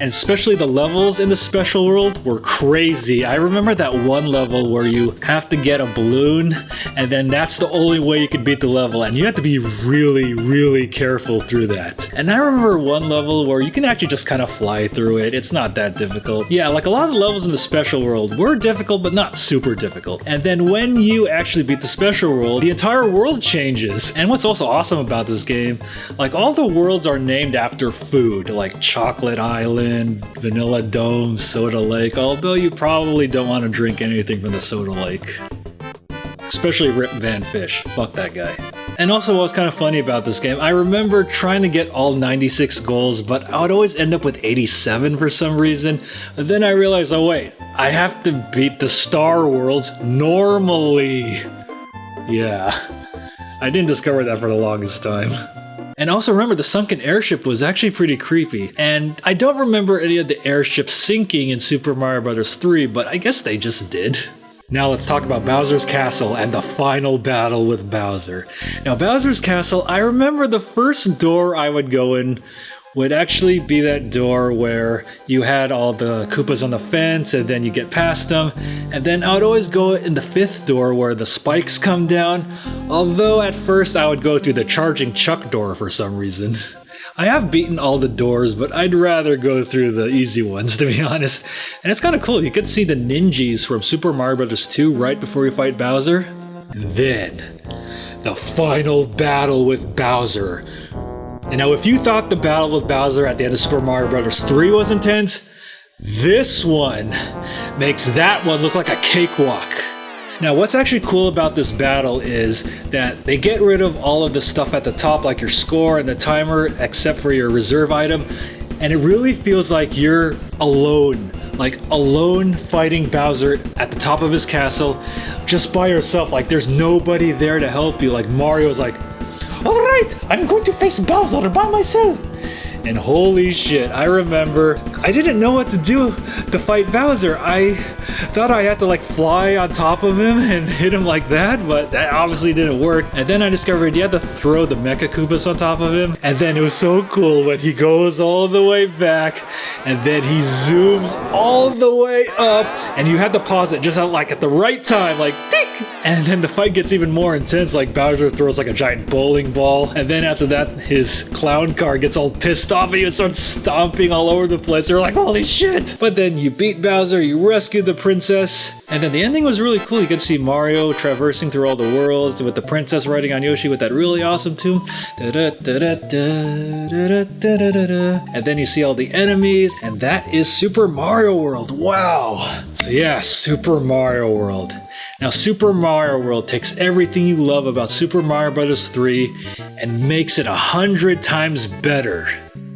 And especially the levels in the Special World were crazy. I remember that one level where you have to get a balloon, and then that's the only way you could beat the level, and you have to be really, really careful through that. And I remember one level where you can actually just kind of fly through it. It's not that difficult. Yeah, like a lot of the levels in the Special World were difficult, but not super difficult. And then when you actually beat the Special World, the entire world changes. And what's also awesome about this game, like all the worlds are named after food, like Chocolate Island, Vanilla Dome, Soda Lake, although you probably don't want to drink anything from the Soda Lake. Especially Rip Van Fish. Fuck that guy. And also what was kind of funny about this game, I remember trying to get all 96 goals, but I would always end up with 87 for some reason. But then I realized, oh wait, I have to beat the Star Worlds normally. Yeah. I didn't discover that for the longest time. And also remember, the sunken airship was actually pretty creepy. And I don't remember any of the airships sinking in Super Mario Bros. 3, but I guess they just did. Now let's talk about Bowser's Castle and the final battle with Bowser. Now Bowser's Castle, I remember the first door I would go in would actually be that door where you had all the Koopas on the fence and then you get past them. And then I would always go in the 5th door where the spikes come down. Although at first I would go through the charging Chuck door for some reason. I have beaten all the doors, but I'd rather go through the easy ones, to be honest. And it's kind of cool, you can see the ninjas from Super Mario Bros. 2 right before you fight Bowser. And then, the final battle with Bowser. And now if you thought the battle with Bowser at the end of Super Mario Bros. 3 was intense, this one makes that one look like a cakewalk. Now what's actually cool about this battle is that they get rid of all of the stuff at the top like your score and the timer except for your reserve item, and it really feels like you're alone fighting Bowser at the top of his castle just by yourself. Like there's nobody there to help you. Like Mario's like, alright, I'm going to face Bowser by myself. And holy shit, I remember I didn't know what to do to fight Bowser. I thought I had to like fly on top of him and hit him like that, but that obviously didn't work. And then I discovered you had to throw the Mecha Koopas on top of him. And then it was so cool when he goes all the way back and then he zooms all the way up and you had to pause it just like at the right time, like tick! And then the fight gets even more intense, like Bowser throws like a giant bowling ball. And then after that, his clown car gets all pissed off and he starts stomping all over the place. They're like, holy shit! But then you beat Bowser, you rescued the princess, and then the ending was really cool. You could see Mario traversing through all the worlds with the princess riding on Yoshi with that really awesome tune. And then you see all the enemies, and that is Super Mario World. Wow! So yeah, Super Mario World. Now Super Mario World takes everything you love about Super Mario Bros. 3 and makes it 100 times better.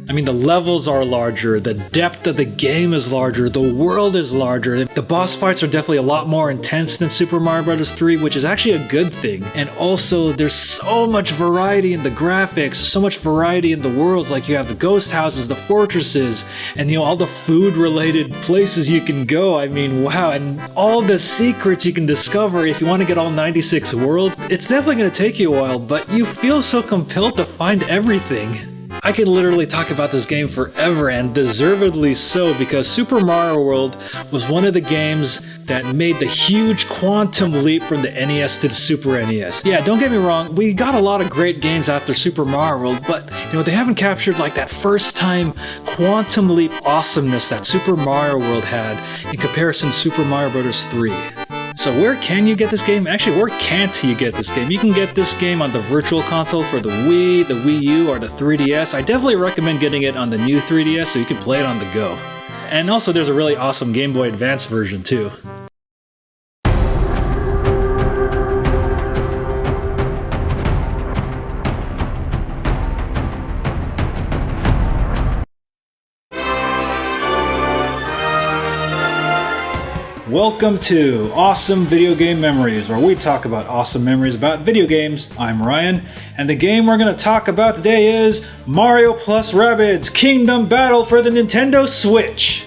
I mean, the levels are larger, the depth of the game is larger, the world is larger, the boss fights are definitely a lot more intense than Super Mario Bros. 3, which is actually a good thing. And also, there's so much variety in the graphics, so much variety in the worlds, like you have the ghost houses, the fortresses, and all the food-related places you can go. I mean, wow, and all the secrets you can discover if you want to get all 96 worlds. It's definitely going to take you a while, but you feel so compelled to find everything. I can literally talk about this game forever, and deservedly so, because Super Mario World was one of the games that made the huge quantum leap from the NES to the Super NES. Yeah, don't get me wrong, we got a lot of great games after Super Mario World, but they haven't captured like that first time quantum leap awesomeness that Super Mario World had in comparison to Super Mario Bros. 3. So where can you get this game? Actually, where can't you get this game? You can get this game on the Virtual Console for the Wii, the Wii U, or the 3DS. I definitely recommend getting it on the new 3DS so you can play it on the go. And also there's a really awesome Game Boy Advance version too. Welcome to Awesome Video Game Memories, where we talk about awesome memories about video games. I'm Ryan, and the game we're going to talk about today is Mario plus Rabbids Kingdom Battle for the Nintendo Switch.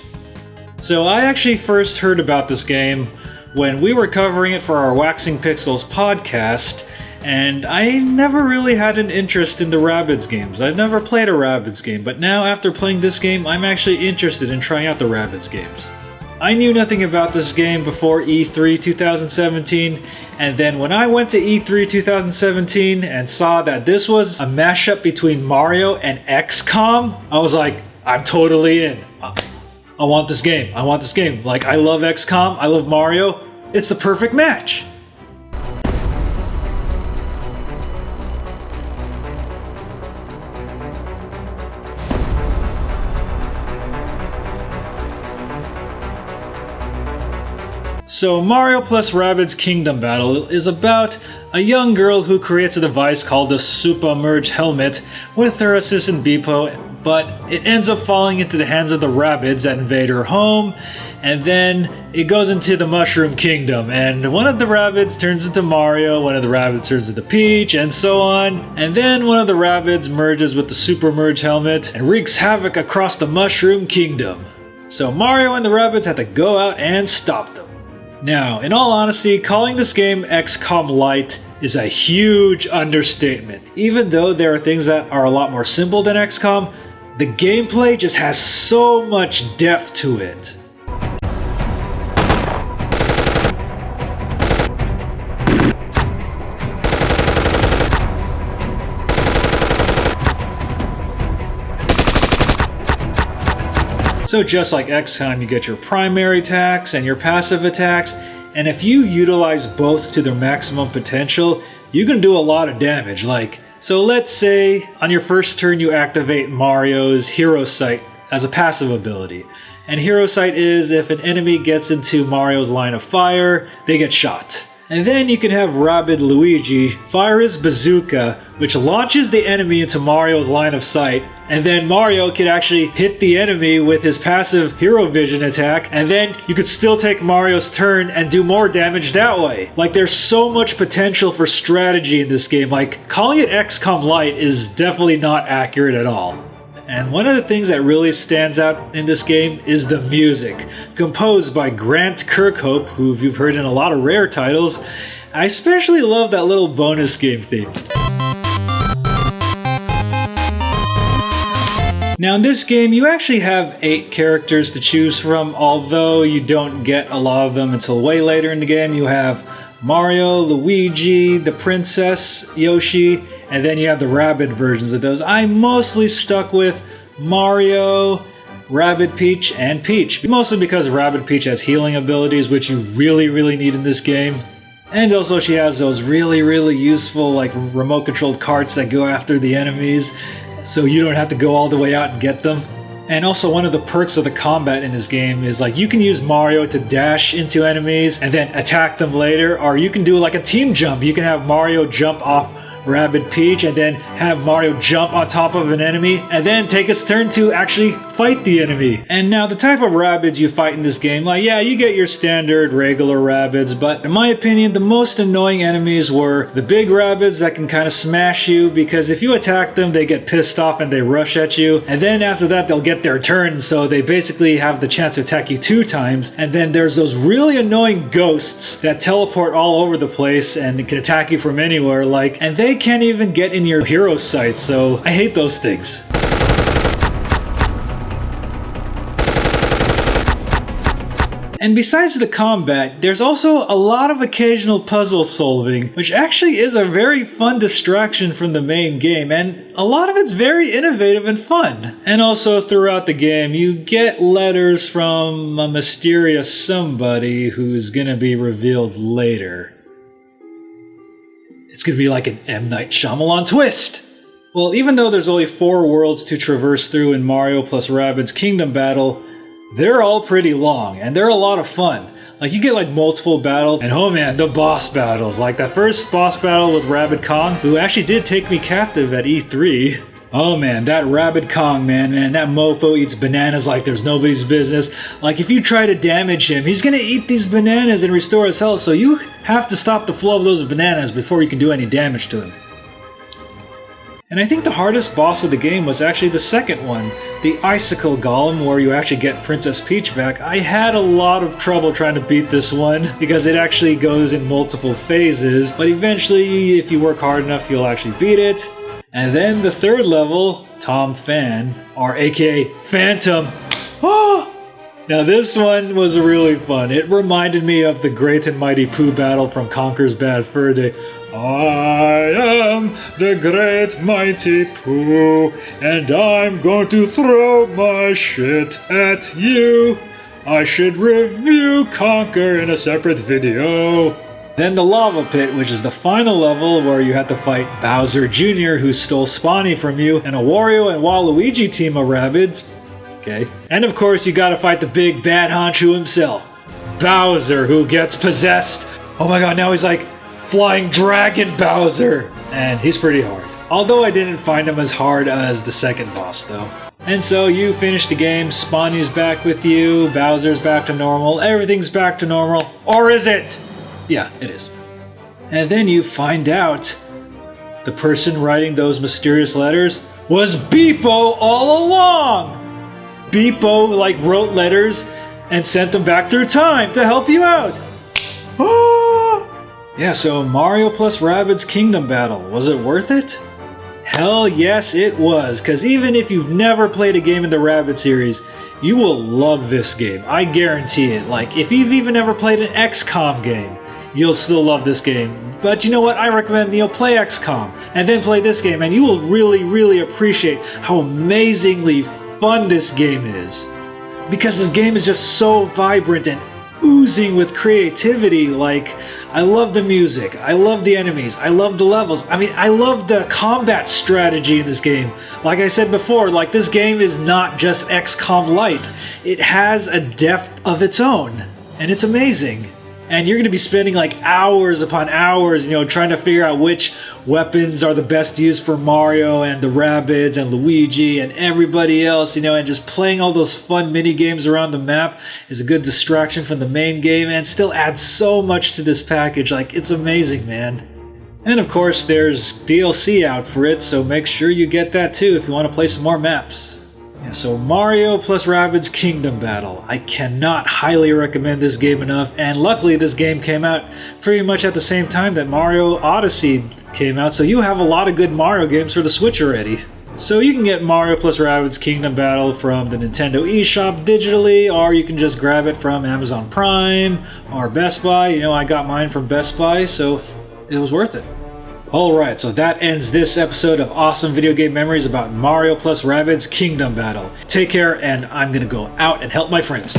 So I actually first heard about this game when we were covering it for our Waxing Pixels podcast, and I never really had an interest in the Rabbids games. I'd never played a Rabbids game, but now after playing this game, I'm actually interested in trying out the Rabbids games. I knew nothing about this game before E3 2017, and then when I went to E3 2017 and saw that this was a mashup between Mario and XCOM, I was like, I'm totally in. I want this game. I want this game. Like, I love XCOM, I love Mario. It's the perfect match. So Mario plus Rabbids Kingdom Battle is about a young girl who creates a device called the Super Merge Helmet with her assistant Beepo but it ends up falling into the hands of the Rabbids that invade her home, and then it goes into the Mushroom Kingdom, and one of the Rabbids turns into Mario, one of the Rabbids turns into Peach, and so on, and then one of the Rabbids merges with the Super Merge helmet and wreaks havoc across the Mushroom Kingdom. So Mario and the Rabbids have to go out and stop them. Now, in all honesty, calling this game XCOM Lite is a huge understatement. Even though there are things that are a lot more simple than XCOM, the gameplay just has so much depth to it. So just like XCOM, you get your primary attacks and your passive attacks, and if you utilize both to their maximum potential, you can do a lot of damage. So let's say on your first turn you activate Mario's Hero Sight as a passive ability. And Hero Sight is if an enemy gets into Mario's line of fire, they get shot. And then you can have Rabbid Luigi fire his bazooka, which launches the enemy into Mario's line of sight, and then Mario can actually hit the enemy with his passive Hero Vision attack, and then you could still take Mario's turn and do more damage that way. There's so much potential for strategy in this game. Calling it XCOM Lite is definitely not accurate at all. And one of the things that really stands out in this game is the music. Composed by Grant Kirkhope, who you've heard in a lot of Rare titles. I especially love that little bonus game theme. Now in this game, you actually have 8 characters to choose from, although you don't get a lot of them until way later in the game. You have Mario, Luigi, the Princess, Yoshi, and then you have the Rabbid versions of those. I mostly stuck with Mario, Rabbid Peach, and Peach. Mostly because Rabbid Peach has healing abilities, which you really need in this game. And also she has those really useful remote controlled carts that go after the enemies, so you don't have to go all the way out and get them. And also one of the perks of the combat in this game is you can use Mario to dash into enemies and then attack them later, or you can do a team jump. You can have Mario jump off Rabbid Peach and then have Mario jump on top of an enemy and then take his turn to actually fight the enemy. And now the type of Rabbids you fight in this game, yeah, you get your standard regular Rabbids, but in my opinion the most annoying enemies were the big Rabbids that can kind of smash you, because if you attack them they get pissed off and they rush at you, and then after that they'll get their turn, so they basically have the chance to attack you 2 times. And then there's those really annoying ghosts that teleport all over the place and can attack you from anywhere, and they can't even get in your hero sight, so I hate those things. And besides the combat, there's also a lot of occasional puzzle solving, which actually is a very fun distraction from the main game, and a lot of it's very innovative and fun. And also throughout the game, you get letters from a mysterious somebody who's gonna be revealed later. It's gonna be like an M. Night Shyamalan twist! Well, even though there's only 4 worlds to traverse through in Mario plus Rabbids Kingdom Battle, they're all pretty long, and they're a lot of fun. You get multiple battles, and oh man, the boss battles. That first boss battle with Rabbid Kong, who actually did take me captive at E3. Oh man, that Rabbid Kong, man, that mofo eats bananas like there's nobody's business. If you try to damage him, he's gonna eat these bananas and restore his health, so you have to stop the flow of those bananas before you can do any damage to him. And I think the hardest boss of the game was actually the second one, the Icicle Golem, where you actually get Princess Peach back. I had a lot of trouble trying to beat this one, because it actually goes in multiple phases, but eventually, if you work hard enough, you'll actually beat it. And then the third level, Tom Fan, or aka Phantom. Now this one was really fun. It reminded me of the Great and Mighty Pooh battle from Conker's Bad Fur Day. I am the Great Mighty Pooh, and I'm going to throw my shit at you. I should review Conker in a separate video. Then the Lava Pit, which is the final level where you have to fight Bowser Jr., who stole Spawny from you, and a Wario and Waluigi team of Rabbids. Okay. And of course you gotta fight the big bad honcho himself, Bowser, who gets possessed. Oh my god, now he's like Flying Dragon Bowser! And he's pretty hard. Although I didn't find him as hard as the second boss though. And so you finish the game, Spawny's back with you, Bowser's back to normal, everything's back to normal. Or is it? Yeah, it is. And then you find out the person writing those mysterious letters was Beepo all along! Beepo wrote letters and sent them back through time to help you out. Yeah, so Mario plus Rabbids Kingdom Battle, was it worth it? Hell yes it was, because even if you've never played a game in the Rabbids series, you will love this game. I guarantee it. If you've even never played an XCOM game, you'll still love this game. But you know what? I recommend play XCOM and then play this game, and you will really, really appreciate how amazingly fun this game is. Because this game is just so vibrant and oozing with creativity. I love the music, I love the enemies, I love the levels. I love the combat strategy in this game. Like I said before, this game is not just XCOM light. It has a depth of its own, and it's amazing. And you're going to be spending hours upon hours, trying to figure out which weapons are the best to use for Mario and the Rabbids and Luigi and everybody else, and just playing all those fun mini games around the map is a good distraction from the main game and still adds so much to this package. It's amazing, man. And of course, there's DLC out for it, so make sure you get that too if you want to play some more maps. Yeah, so Mario plus Rabbids Kingdom Battle. I cannot highly recommend this game enough, and luckily this game came out pretty much at the same time that Mario Odyssey came out, so you have a lot of good Mario games for the Switch already. So you can get Mario plus Rabbids Kingdom Battle from the Nintendo eShop digitally, or you can just grab it from Amazon Prime or Best Buy. I got mine from Best Buy, so it was worth it. Alright, so that ends this episode of Awesome Video Game Memories about Mario plus Rabbids Kingdom Battle. Take care, and I'm gonna go out and help my friends.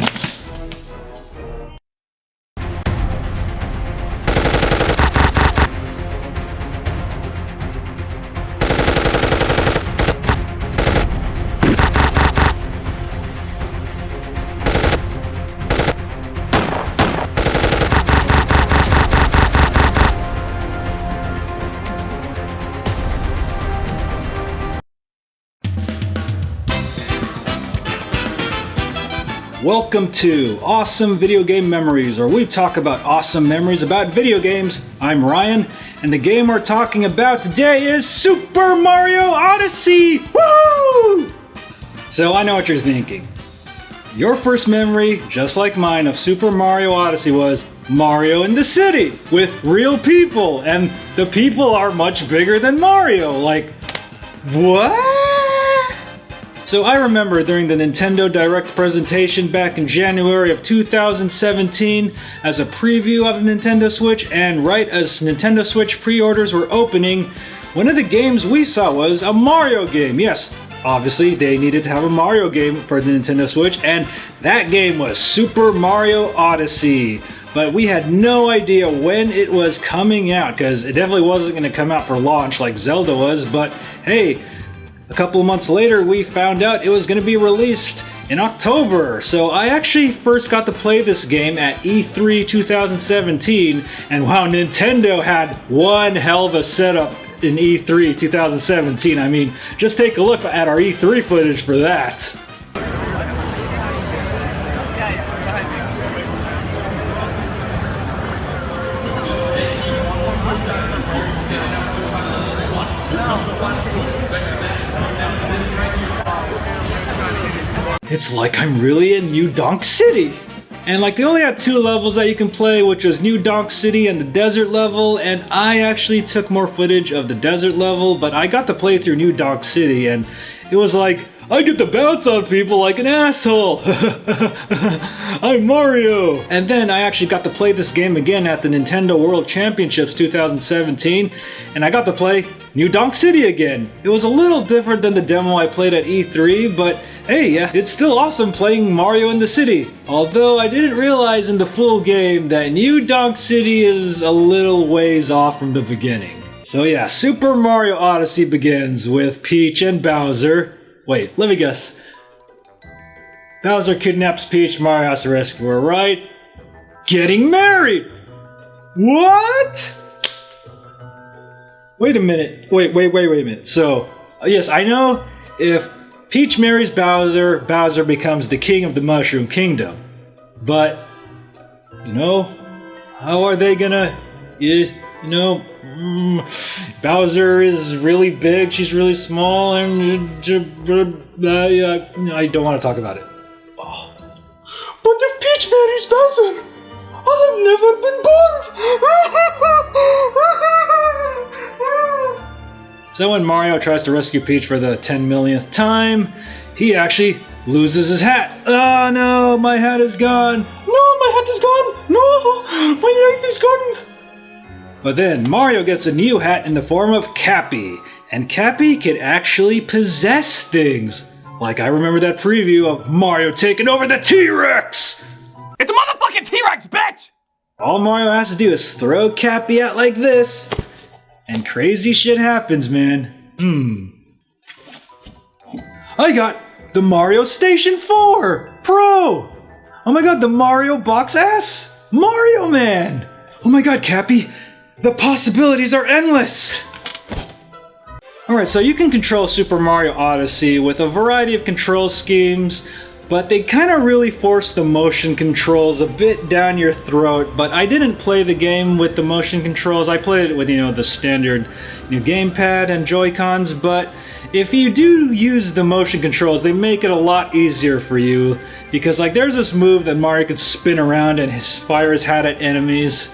Welcome to Awesome Video Game Memories, where we talk about awesome memories about video games. I'm Ryan, and the game we're talking about today is Super Mario Odyssey! Woo! So I know what you're thinking. Your first memory, just like mine, of Super Mario Odyssey was Mario in the city with real people, and the people are much bigger than Mario. What? So I remember during the Nintendo Direct presentation back in January of 2017 as a preview of the Nintendo Switch, and right as Nintendo Switch pre-orders were opening, one of the games we saw was a Mario game. Yes, obviously they needed to have a Mario game for the Nintendo Switch, and that game was Super Mario Odyssey. But we had no idea when it was coming out, because it definitely wasn't going to come out for launch like Zelda was, but hey, a couple of months later, we found out it was going to be released in October. So I actually first got to play this game at E3 2017, and wow, Nintendo had one hell of a setup in E3 2017. Just take a look at our E3 footage for that. It's like I'm really in New Donk City. And they only had 2 levels that you can play, which was New Donk City and the desert level, and I actually took more footage of the desert level, but I got to play through New Donk City, and it was I get to bounce on people like an asshole! I'm Mario! And then I actually got to play this game again at the Nintendo World Championships 2017, and I got to play New Donk City again. It was a little different than the demo I played at E3, but hey, yeah, it's still awesome playing Mario in the city. Although I didn't realize in the full game that New Donk City is a little ways off from the beginning. So yeah, Super Mario Odyssey begins with Peach and Bowser. Wait, let me guess. Bowser kidnaps Peach, Mario has to rescue her, right? Getting married! What? Wait a minute. Wait a minute. So, yes, I know if Peach marries Bowser, Bowser becomes the king of the Mushroom Kingdom. But, how are they gonna, Bowser is really big, she's really small, and I don't want to talk about it. Oh. But if Peach marries Bowser, I'll have never been born! So when Mario tries to rescue Peach for the 10 millionth time, he actually loses his hat. Oh no, my hat is gone! No, my hat is gone! No, my life is gone! But then Mario gets a new hat in the form of Cappy, and Cappy can actually possess things. Like I remember that preview of Mario taking over the T-Rex! It's a motherfucking T-Rex, bitch! All Mario has to do is throw Cappy out like this, and crazy shit happens, man. I got the Mario Station 4 Pro! Oh my god, the Mario Box S! Mario Man! Oh my god, Cappy, the possibilities are endless! Alright, so you can control Super Mario Odyssey with a variety of control schemes, but they kind of really force the motion controls a bit down your throat. But I didn't play the game with the motion controls. I played it with, the standard gamepad and Joy-Cons. But if you do use the motion controls, they make it a lot easier for you. Because there's this move that Mario could spin around and fire his hat at enemies,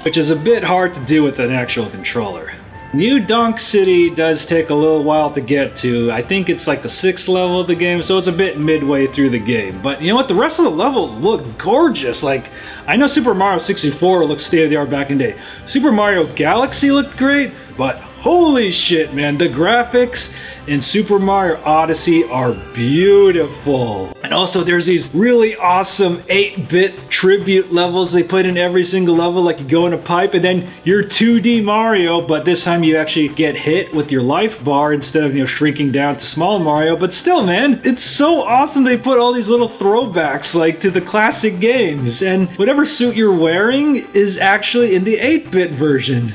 which is a bit hard to do with an actual controller. New Donk City does take a little while to get to. I think it's like the 6th level of the game, so it's a bit midway through the game. But you know what? The rest of the levels look gorgeous. I know Super Mario 64 looked state-of-the-art back in the day. Super Mario Galaxy looked great, but holy shit, man. The graphics in Super Mario Odyssey are beautiful. And also there's these really awesome 8-bit tribute levels they put in every single level, like you go in a pipe and then you're 2D Mario, but this time you actually get hit with your life bar instead of shrinking down to small Mario. But still, man, it's so awesome they put all these little throwbacks to the classic games, and whatever suit you're wearing is actually in the 8-bit version.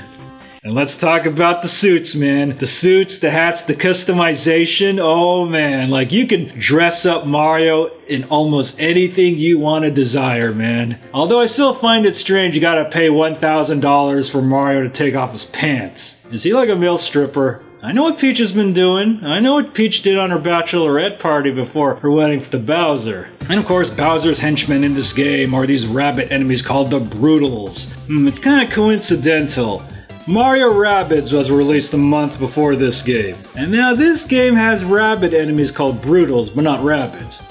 And let's talk about the suits, man. The suits, the hats, the customization. Oh man, you can dress up Mario in almost anything you want to desire, man. Although I still find it strange you gotta pay $1,000 for Mario to take off his pants. Is he like a male stripper? I know what Peach has been doing. I know what Peach did on her bachelorette party before her wedding to Bowser. And of course, Bowser's henchmen in this game are these rabbit enemies called the Brutals. It's kind of coincidental. Mario Rabbids was released a month before this game. And now this game has rabbit enemies called Brutals, but not rabbits.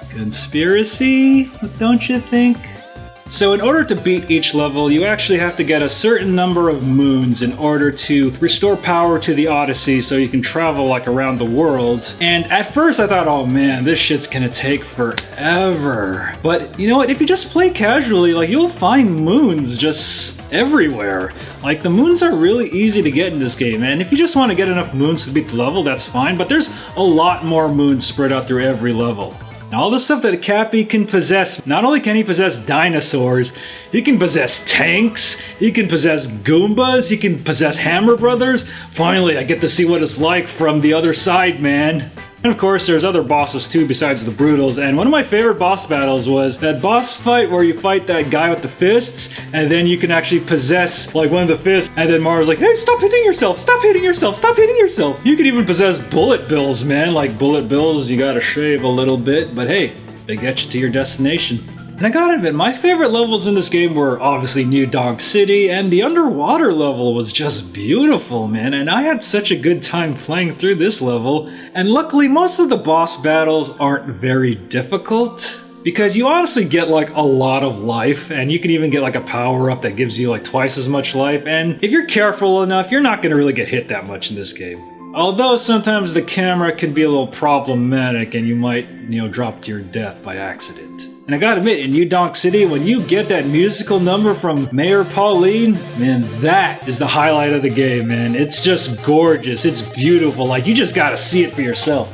Conspiracy? Don't you think? So in order to beat each level, you actually have to get a certain number of moons in order to restore power to the Odyssey so you can travel around the world. And at first I thought, oh man, this shit's gonna take forever. But you know what, if you just play casually, you'll find moons just everywhere. The moons are really easy to get in this game, and if you just want to get enough moons to beat the level, that's fine, but there's a lot more moons spread out through every level. All the stuff that Cappy can possess, not only can he possess dinosaurs, he can possess tanks, he can possess Goombas, he can possess Hammer Brothers. Finally, I get to see what it's like from the other side, man. And of course, there's other bosses too besides the Brutals, and one of my favorite boss battles was that boss fight where you fight that guy with the fists, and then you can actually possess one of the fists, and then Mario's like, hey, stop hitting yourself, stop hitting yourself, stop hitting yourself. You can even possess bullet bills, man. Bullet bills, you gotta shave a little bit, but hey, they get you to your destination. And I gotta admit, my favorite levels in this game were obviously New Donk City, and the underwater level was just beautiful, man, and I had such a good time playing through this level. And luckily, most of the boss battles aren't very difficult, because you honestly get a lot of life, and you can even get a power-up that gives you twice as much life, and if you're careful enough, you're not gonna really get hit that much in this game. Although sometimes the camera can be a little problematic, and you might, drop to your death by accident. And I gotta admit, in New Donk City, when you get that musical number from Mayor Pauline, man, that is the highlight of the game, man. It's just gorgeous. It's beautiful. You just gotta see it for yourself.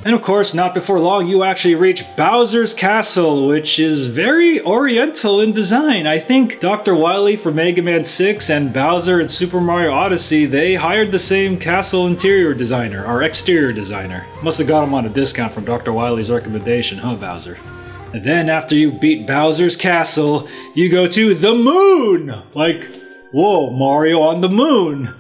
And of course, not before long, you actually reach Bowser's Castle, which is very oriental in design. I think Dr. Wily for Mega Man 6 and Bowser in Super Mario Odyssey, they hired the same castle interior designer, or exterior designer. Must have got him on a discount from Dr. Wily's recommendation, huh, Bowser? And then after you beat Bowser's Castle, you go to the moon! Like, whoa, Mario on the moon!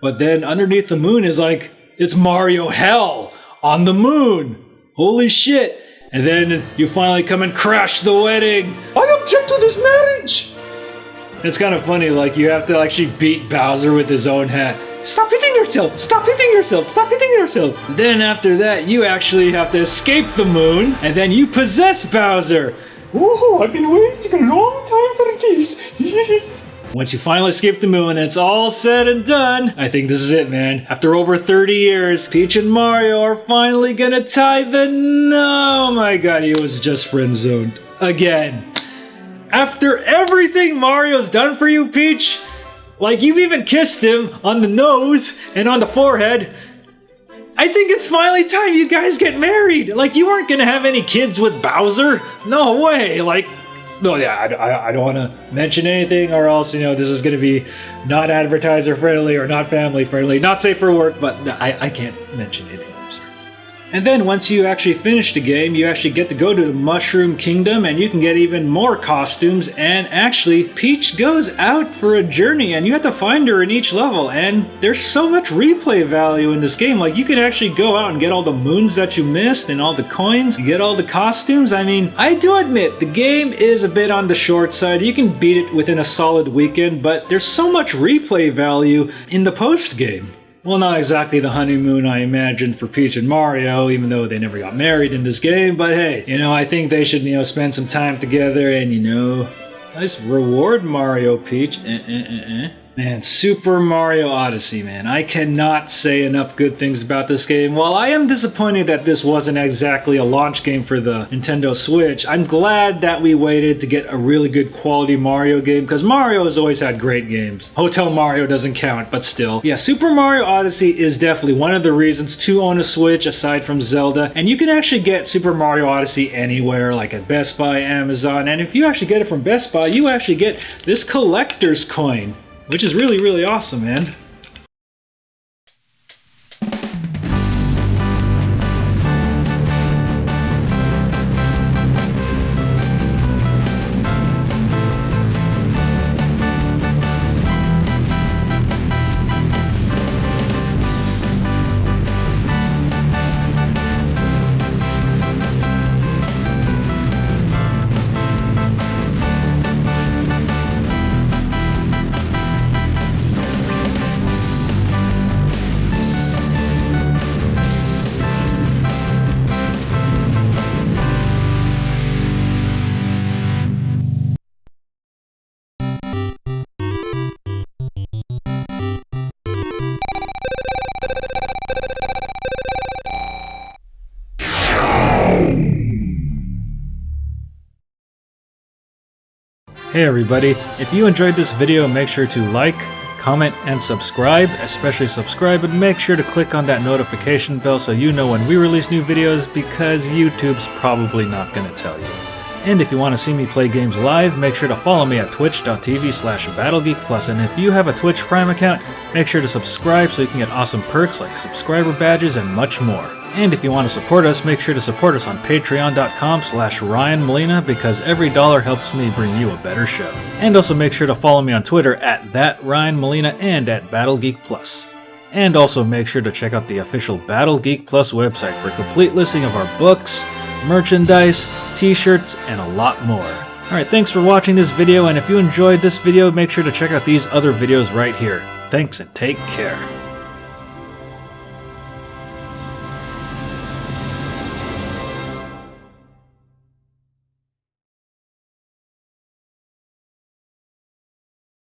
But then underneath the moon is like, it's Mario Hell! On the moon! Holy shit! And then you finally come and crash the wedding! I object to this marriage! It's kind of funny, like you have to actually beat Bowser with his own hat. Stop hitting yourself! Stop hitting yourself! Stop hitting yourself! Then after that, you actually have to escape the moon, and then you possess Bowser! Woohoo! I've been waiting a long time for this! Once you finally escape the moon and it's all said and done, I think this is it, man. After over 30 years, Peach and Mario are finally gonna tie the Oh my god, he was just friend-zoned. Again. After everything Mario's done for you, Peach, like you've even kissed him on the nose and on the forehead, I think it's finally time you guys get married. Like you weren't gonna have any kids with Bowser. No way, like... No, yeah, I don't want to mention anything or else, you know, this is going to be not advertiser friendly or not family friendly, not safe for work, but I can't mention anything. I'm sorry. And then once you actually finish the game, you actually get to go to the Mushroom Kingdom and you can get even more costumes, and actually Peach goes out for a journey and you have to find her in each level, and there's so much replay value in this game. Like you can actually go out and get all the moons that you missed and all the coins, you get all the costumes. I mean, I do admit the game is a bit on the short side. You can beat it within a solid weekend, but there's so much replay value in the post game. Well, not exactly the honeymoon I imagined for Peach and Mario, even though they never got married in this game, but hey, you know, I think they should, you know, spend some time together and, you know, nice reward Mario, Peach. Man, Super Mario Odyssey, man. I cannot say enough good things about this game. While I am disappointed that this wasn't exactly a launch game for the Nintendo Switch, I'm glad that we waited to get a really good quality Mario game, because Mario has always had great games. Hotel Mario doesn't count, but still. Yeah, Super Mario Odyssey is definitely one of the reasons to own a Switch aside from Zelda, and you can actually get Super Mario Odyssey anywhere, like at Best Buy, Amazon, and if you actually get it from Best Buy, you actually get this collector's coin, which is really, really awesome, man. Hey everybody, if you enjoyed this video, make sure to like, comment, and subscribe, especially subscribe, and make sure to click on that notification bell so you know when we release new videos, because YouTube's probably not going to tell you. And if you want to see me play games live, make sure to follow me at twitch.tv/BattleGeekPlus, and if you have a Twitch Prime account, make sure to subscribe so you can get awesome perks like subscriber badges and much more. And if you want to support us, make sure to support us on patreon.com/Ryan Molina, because every dollar helps me bring you a better show. And also make sure to follow me on Twitter at @RyanMolina and at BattleGeekPlus. And also make sure to check out the official Battle Geek Plus website for a complete listing of our books, merchandise, t-shirts, and a lot more. Alright, thanks for watching this video, and if you enjoyed this video, make sure to check out these other videos right here. Thanks and take care.